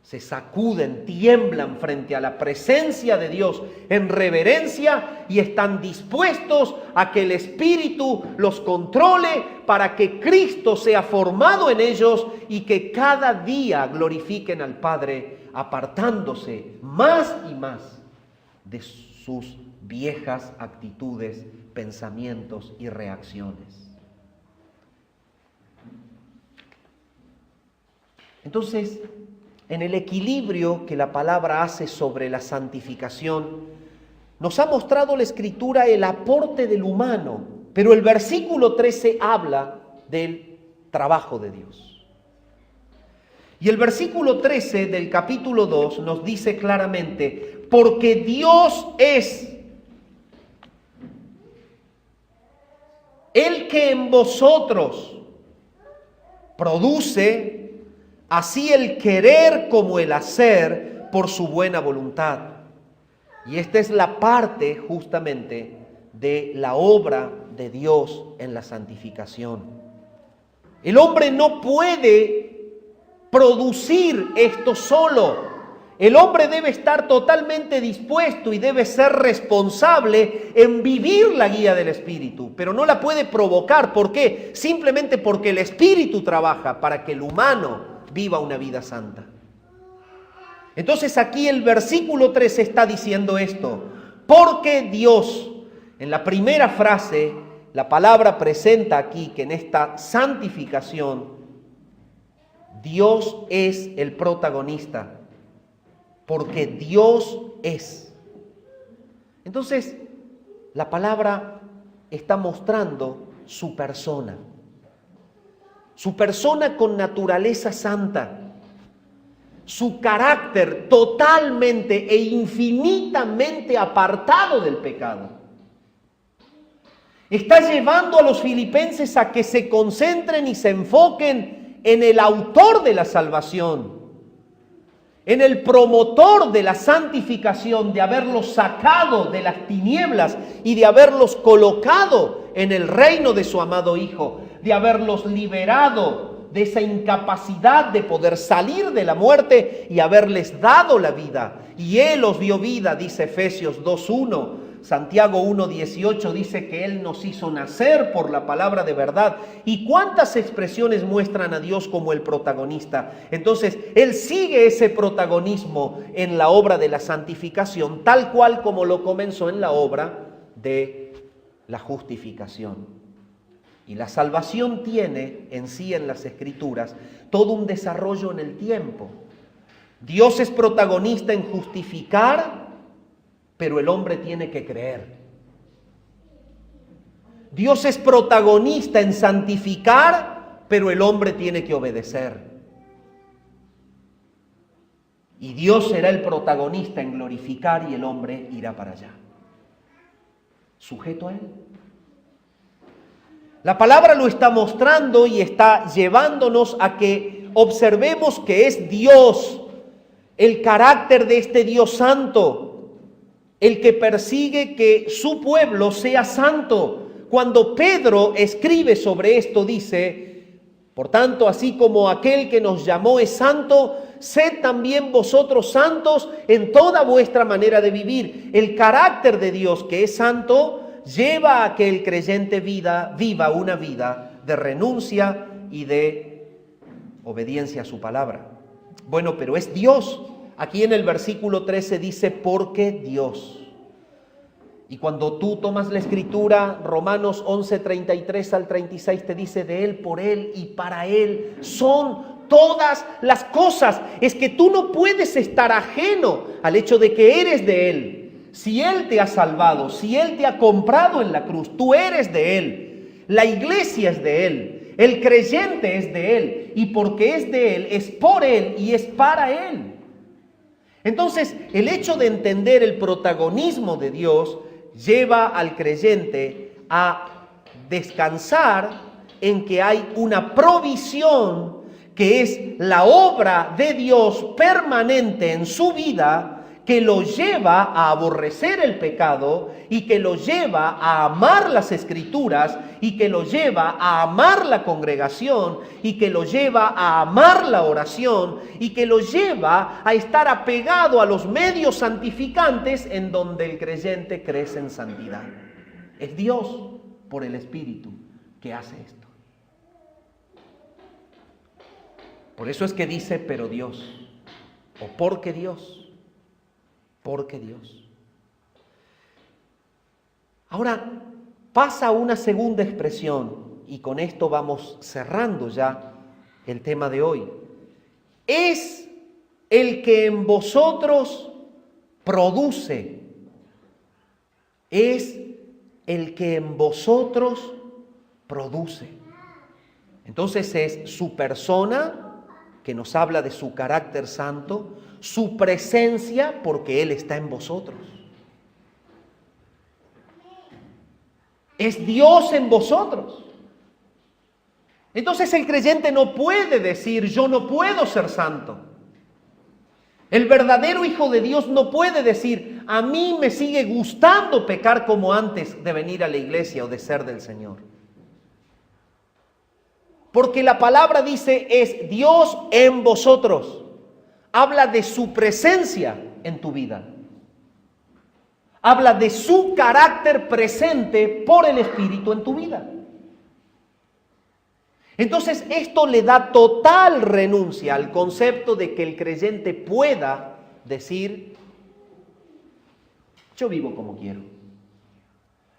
Se sacuden, tiemblan frente a la presencia de Dios en reverencia y están dispuestos a que el Espíritu los controle para que Cristo sea formado en ellos y que cada día glorifiquen al Padre, apartándose más y más de sus viejas actitudes, pensamientos y reacciones. Entonces, en el equilibrio que la palabra hace sobre la santificación, nos ha mostrado la Escritura el aporte del humano, pero el versículo 13 habla del trabajo de Dios. Y el versículo 13 del capítulo 2 nos dice claramente: porque Dios es el que en vosotros produce así el querer como el hacer por su buena voluntad. Y esta es la parte justamente de la obra de Dios en la santificación. El hombre no puede producir esto solo. El hombre debe estar totalmente dispuesto y debe ser responsable en vivir la guía del Espíritu, pero no la puede provocar. ¿Por qué? Simplemente porque el Espíritu trabaja para que el humano viva una vida santa. Entonces aquí el versículo 3 está diciendo esto: porque Dios, en la primera frase, la palabra presenta aquí que en esta santificación Dios es el protagonista, porque Dios es. Entonces la palabra está mostrando su persona con naturaleza santa, su carácter totalmente e infinitamente apartado del pecado. Está llevando a los filipenses a que se concentren y se enfoquen en el autor de la salvación, en el promotor de la santificación, de haberlos sacado de las tinieblas y de haberlos colocado en el reino de su amado Hijo, de haberlos liberado de esa incapacidad de poder salir de la muerte y haberles dado la vida. Y Él os dio vida, dice Efesios 2:1. Santiago 1:18 dice que Él nos hizo nacer por la palabra de verdad. ¿Y cuántas expresiones muestran a Dios como el protagonista? Entonces, Él sigue ese protagonismo en la obra de la santificación, tal cual como lo comenzó en la obra de la justificación. Y la salvación tiene en sí, en las Escrituras, todo un desarrollo en el tiempo. Dios es protagonista en justificar, pero el hombre tiene que creer. Dios es protagonista en santificar, pero el hombre tiene que obedecer. Y Dios será el protagonista en glorificar y el hombre irá para allá, sujeto a Él. La palabra lo está mostrando y está llevándonos a que observemos que es Dios, el carácter de este Dios santo, el que persigue que su pueblo sea santo. Cuando Pedro escribe sobre esto, dice: por tanto, así como aquel que nos llamó es santo, sed también vosotros santos en toda vuestra manera de vivir. El carácter de Dios, que es santo, lleva a que el creyente viva una vida de renuncia y de obediencia a su palabra. Bueno, pero es Dios. Aquí en el versículo 13 dice: porque Dios. Y cuando tú tomas la escritura, Romanos 11:33 al 36 te dice: de Él, por Él y para Él son todas las cosas. Es que tú no puedes estar ajeno al hecho de que eres de Él. Si Él te ha salvado, si Él te ha comprado en la cruz, tú eres de Él. La iglesia es de Él. El creyente es de Él. Y porque es de Él, es por Él y es para Él. Entonces, el hecho de entender el protagonismo de Dios lleva al creyente a descansar en que hay una provisión que es la obra de Dios permanente en su vida, que lo lleva a aborrecer el pecado y que lo lleva a amar las Escrituras y que lo lleva a amar la congregación y que lo lleva a amar la oración y que lo lleva a estar apegado a los medios santificantes en donde el creyente crece en santidad. Es Dios, por el Espíritu, que hace esto. Por eso es que dice: pero Dios, o porque Dios. Porque Dios. Ahora pasa una segunda expresión y con esto vamos cerrando ya el tema de hoy. Es el que en vosotros produce. Es el que en vosotros produce. Entonces es su persona, que nos habla de su carácter santo, su presencia, porque Él está en vosotros. Es Dios en vosotros. Entonces el creyente no puede decir: yo no puedo ser santo. El verdadero hijo de Dios no puede decir: a mí me sigue gustando pecar como antes de venir a la iglesia o de ser del Señor. Porque la palabra dice: es Dios en vosotros. Habla de su presencia en tu vida. Habla de su carácter presente por el Espíritu en tu vida. Entonces esto le da total renuncia al concepto de que el creyente pueda decir: yo vivo como quiero.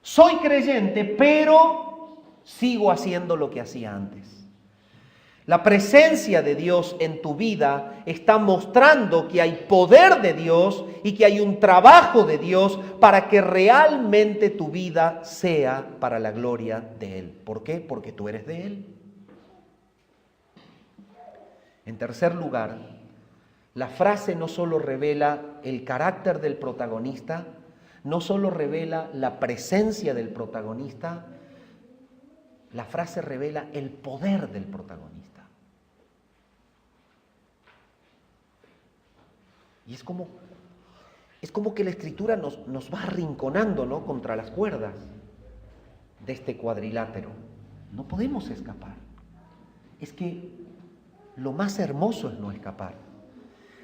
Soy creyente, pero sigo haciendo lo que hacía antes. La presencia de Dios en tu vida está mostrando que hay poder de Dios y que hay un trabajo de Dios para que realmente tu vida sea para la gloria de Él. ¿Por qué? Porque tú eres de Él. En tercer lugar, la frase no solo revela el carácter del protagonista, no solo revela la presencia del protagonista, la frase revela el poder del protagonista. Y es como que la Escritura nos va arrinconando, ¿no?, contra las cuerdas de este cuadrilátero. No podemos escapar. Es que lo más hermoso es no escapar.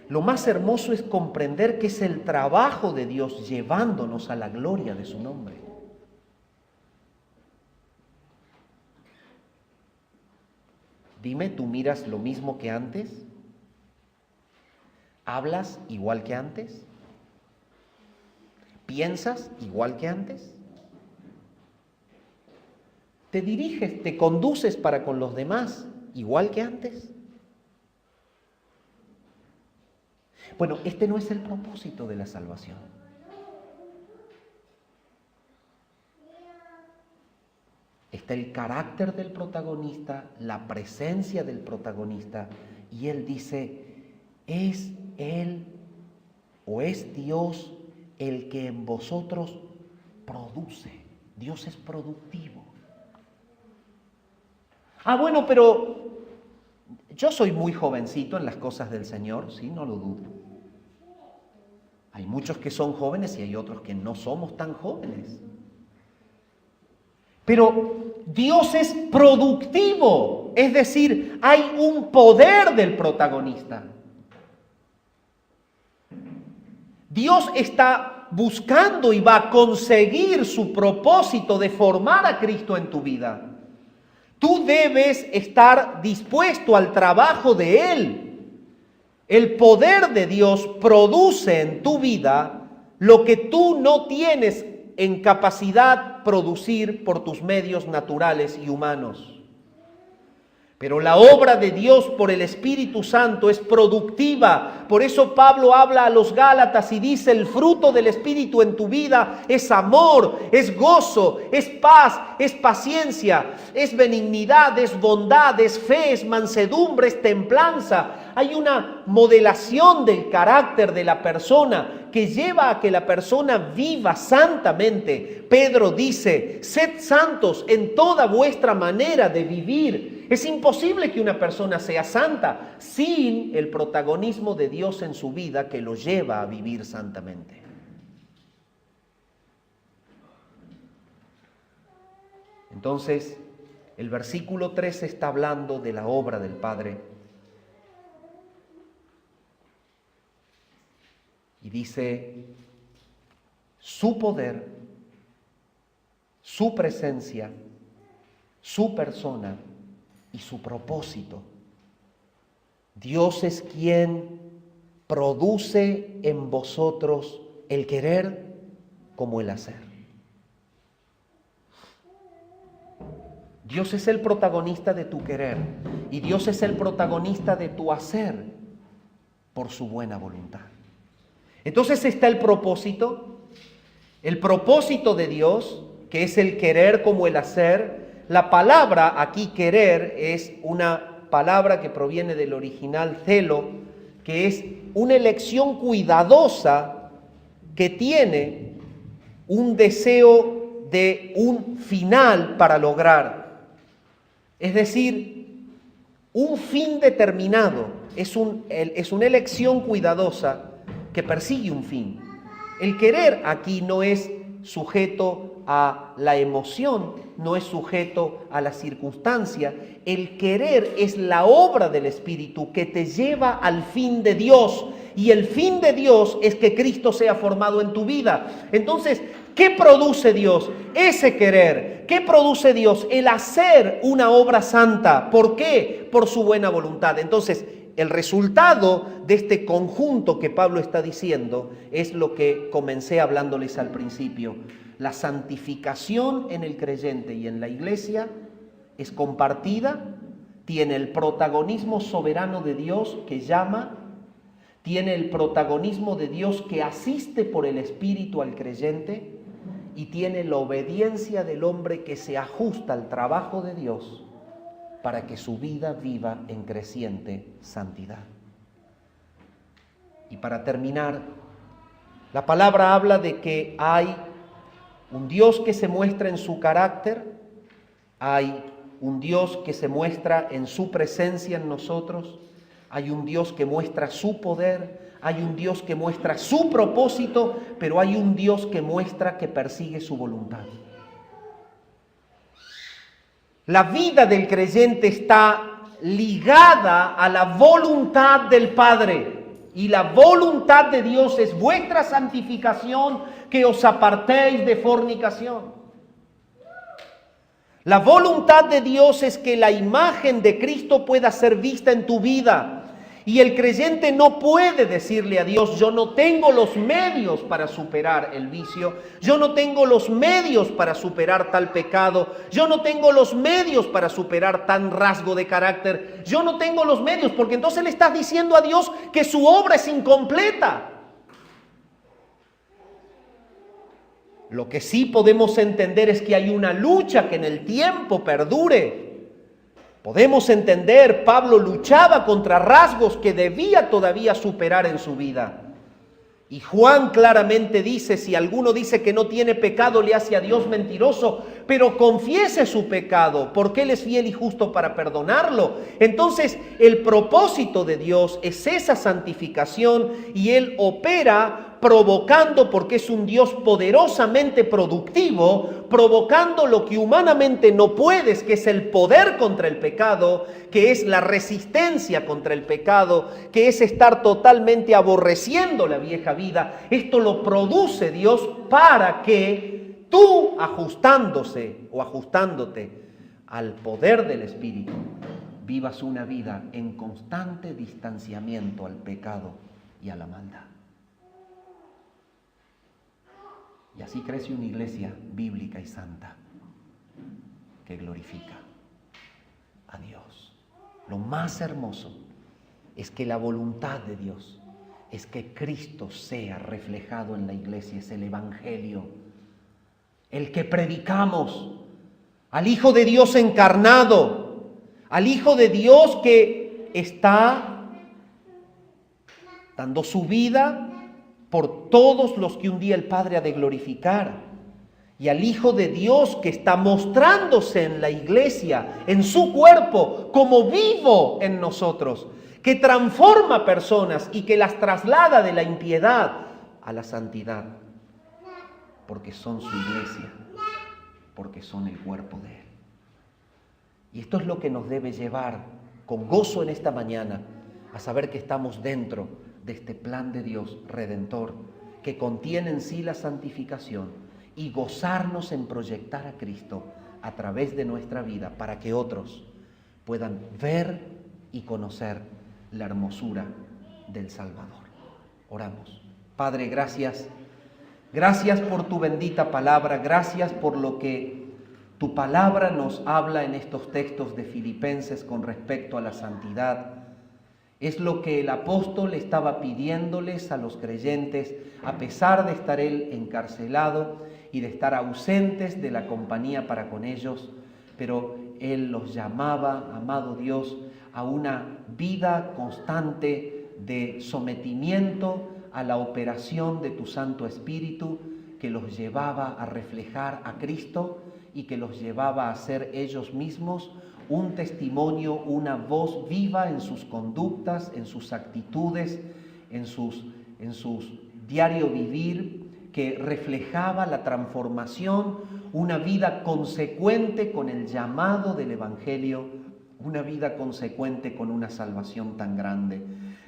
Lo más hermoso es comprender que es el trabajo de Dios llevándonos a la gloria de su nombre. Dime, ¿tú miras lo mismo que antes? ¿Hablas igual que antes? ¿Piensas igual que antes? ¿Te diriges, te conduces para con los demás igual que antes? Bueno, este no es el propósito de la salvación. Está el carácter del protagonista, la presencia del protagonista, y él dice, es Él o es Dios el que en vosotros produce. Dios es productivo. Bueno, pero yo soy muy jovencito en las cosas del Señor, sí, no lo dudo. Hay muchos que son jóvenes y hay otros que no somos tan jóvenes. Pero Dios es productivo, es decir, hay un poder del protagonista. Dios está buscando y va a conseguir su propósito de formar a Cristo en tu vida. Tú debes estar dispuesto al trabajo de Él. El poder de Dios produce en tu vida lo que tú no tienes en capacidad producir por tus medios naturales y humanos. Pero la obra de Dios por el Espíritu Santo es productiva. Por eso Pablo habla a los Gálatas y dice, el fruto del Espíritu en tu vida es amor, es gozo, es paz, es paciencia, es benignidad, es bondad, es fe, es mansedumbre, es templanza. Hay una modelación del carácter de la persona que lleva a que la persona viva santamente. Pedro dice, sed santos en toda vuestra manera de vivir. Es imposible que una persona sea santa sin el protagonismo de Dios en su vida que lo lleva a vivir santamente. Entonces, el versículo 3 está hablando de la obra del Padre. Y dice, su poder, su presencia, su persona y su propósito. Dios es quien produce en vosotros el querer como el hacer. Dios es el protagonista de tu querer y Dios es el protagonista de tu hacer por su buena voluntad. Entonces está el propósito de Dios, que es el querer como el hacer. La palabra aquí querer es una palabra que proviene del original celo, que es una elección cuidadosa que tiene un deseo de un final para lograr. Es decir, un fin determinado, es una elección cuidadosa que persigue un fin. El querer aquí no es sujeto a la emoción, no es sujeto a la circunstancia. El querer es la obra del Espíritu que te lleva al fin de Dios. Y el fin de Dios es que Cristo sea formado en tu vida. Entonces, ¿qué produce Dios? Ese querer. ¿Qué produce Dios? El hacer una obra santa. ¿Por qué? Por su buena voluntad. Entonces, el resultado de este conjunto que Pablo está diciendo es lo que comencé hablándoles al principio. La santificación en el creyente y en la iglesia es compartida tiene el protagonismo soberano de Dios que llama, tiene el protagonismo de Dios que asiste por el Espíritu al creyente y tiene la obediencia del hombre que se ajusta al trabajo de Dios para que su vida viva en creciente santidad. Y para terminar, la palabra habla de que hay un Dios que se muestra en su carácter, hay un Dios que se muestra en su presencia en nosotros, hay un Dios que muestra su poder, hay un Dios que muestra su propósito, pero hay un Dios que muestra que persigue su voluntad. La vida del creyente está ligada a la voluntad del Padre. Y la voluntad de Dios es vuestra santificación, que os apartéis de fornicación. La voluntad de Dios es que la imagen de Cristo pueda ser vista en tu vida. Y el creyente no puede decirle a Dios: yo no tengo los medios para superar el vicio, yo no tengo los medios para superar tal pecado, yo no tengo los medios para superar tan rasgo de carácter, yo no tengo los medios, porque entonces le estás diciendo a Dios que su obra es incompleta. Lo que sí podemos entender es que hay una lucha que en el tiempo perdure. Podemos entender, Pablo luchaba contra rasgos que debía todavía superar en su vida. Y Juan claramente dice: si alguno dice que no tiene pecado, le hace a Dios mentiroso, pero confiese su pecado, porque Él es fiel y justo para perdonarlo. Entonces, el propósito de Dios es esa santificación, y Él opera provocando, porque es un Dios poderosamente productivo, provocando lo que humanamente no puedes, que es el poder contra el pecado, que es la resistencia contra el pecado, que es estar totalmente aborreciendo la vieja vida. Esto lo produce Dios para que tú, ajustándose o ajustándote al poder del Espíritu, vivas una vida en constante distanciamiento al pecado y a la maldad. Y así crece una iglesia bíblica y santa que glorifica a Dios. Lo más hermoso es que la voluntad de Dios es que Cristo sea reflejado en la iglesia, es el Evangelio, el que predicamos, al Hijo de Dios encarnado, al Hijo de Dios que está dando su vida por todos los que un día el Padre ha de glorificar, y al Hijo de Dios que está mostrándose en la iglesia, en su cuerpo, como vivo en nosotros, que transforma personas y que las traslada de la impiedad a la santidad, porque son su iglesia, porque son el cuerpo de Él. Y esto es lo que nos debe llevar con gozo en esta mañana a saber que estamos dentro de este plan de Dios redentor, que contiene en sí la santificación, y gozarnos en proyectar a Cristo a través de nuestra vida para que otros puedan ver y conocer la hermosura del Salvador. Oramos. Padre, gracias. Gracias por tu bendita palabra, gracias por lo que tu palabra nos habla en estos textos de Filipenses con respecto a la santidad. Es lo que el apóstol estaba pidiéndoles a los creyentes, a pesar de estar él encarcelado y de estar ausentes de la compañía para con ellos, pero él los llamaba, amado Dios, a una vida constante de sometimiento a la operación de tu Santo Espíritu, que los llevaba a reflejar a Cristo y que los llevaba a ser ellos mismos un testimonio, una voz viva en sus conductas, en sus actitudes, en sus diario vivir, que reflejaba la transformación, una vida consecuente con el llamado del Evangelio, una vida consecuente con una salvación tan grande.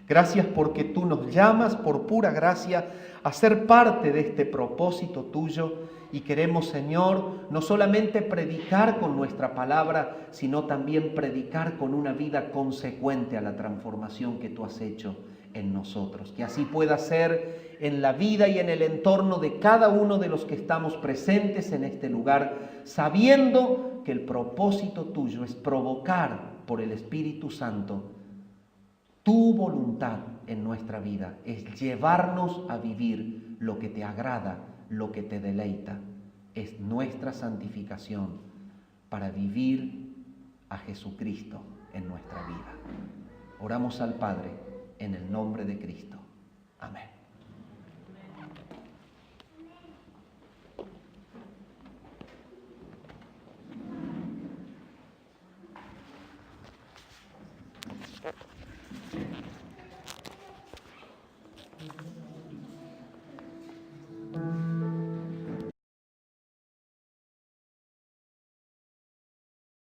Gracias porque tú nos llamas por pura gracia a ser parte de este propósito tuyo, y queremos, Señor, no solamente predicar con nuestra palabra, sino también predicar con una vida consecuente a la transformación que tú has hecho en nosotros. Que así pueda ser en la vida y en el entorno de cada uno de los que estamos presentes en este lugar, sabiendo que el propósito tuyo es provocar por el Espíritu Santo, tu voluntad en nuestra vida es llevarnos a vivir lo que te agrada, lo que te deleita. Es nuestra santificación para vivir a Jesucristo en nuestra vida. Oramos al Padre en el nombre de Cristo. Amén.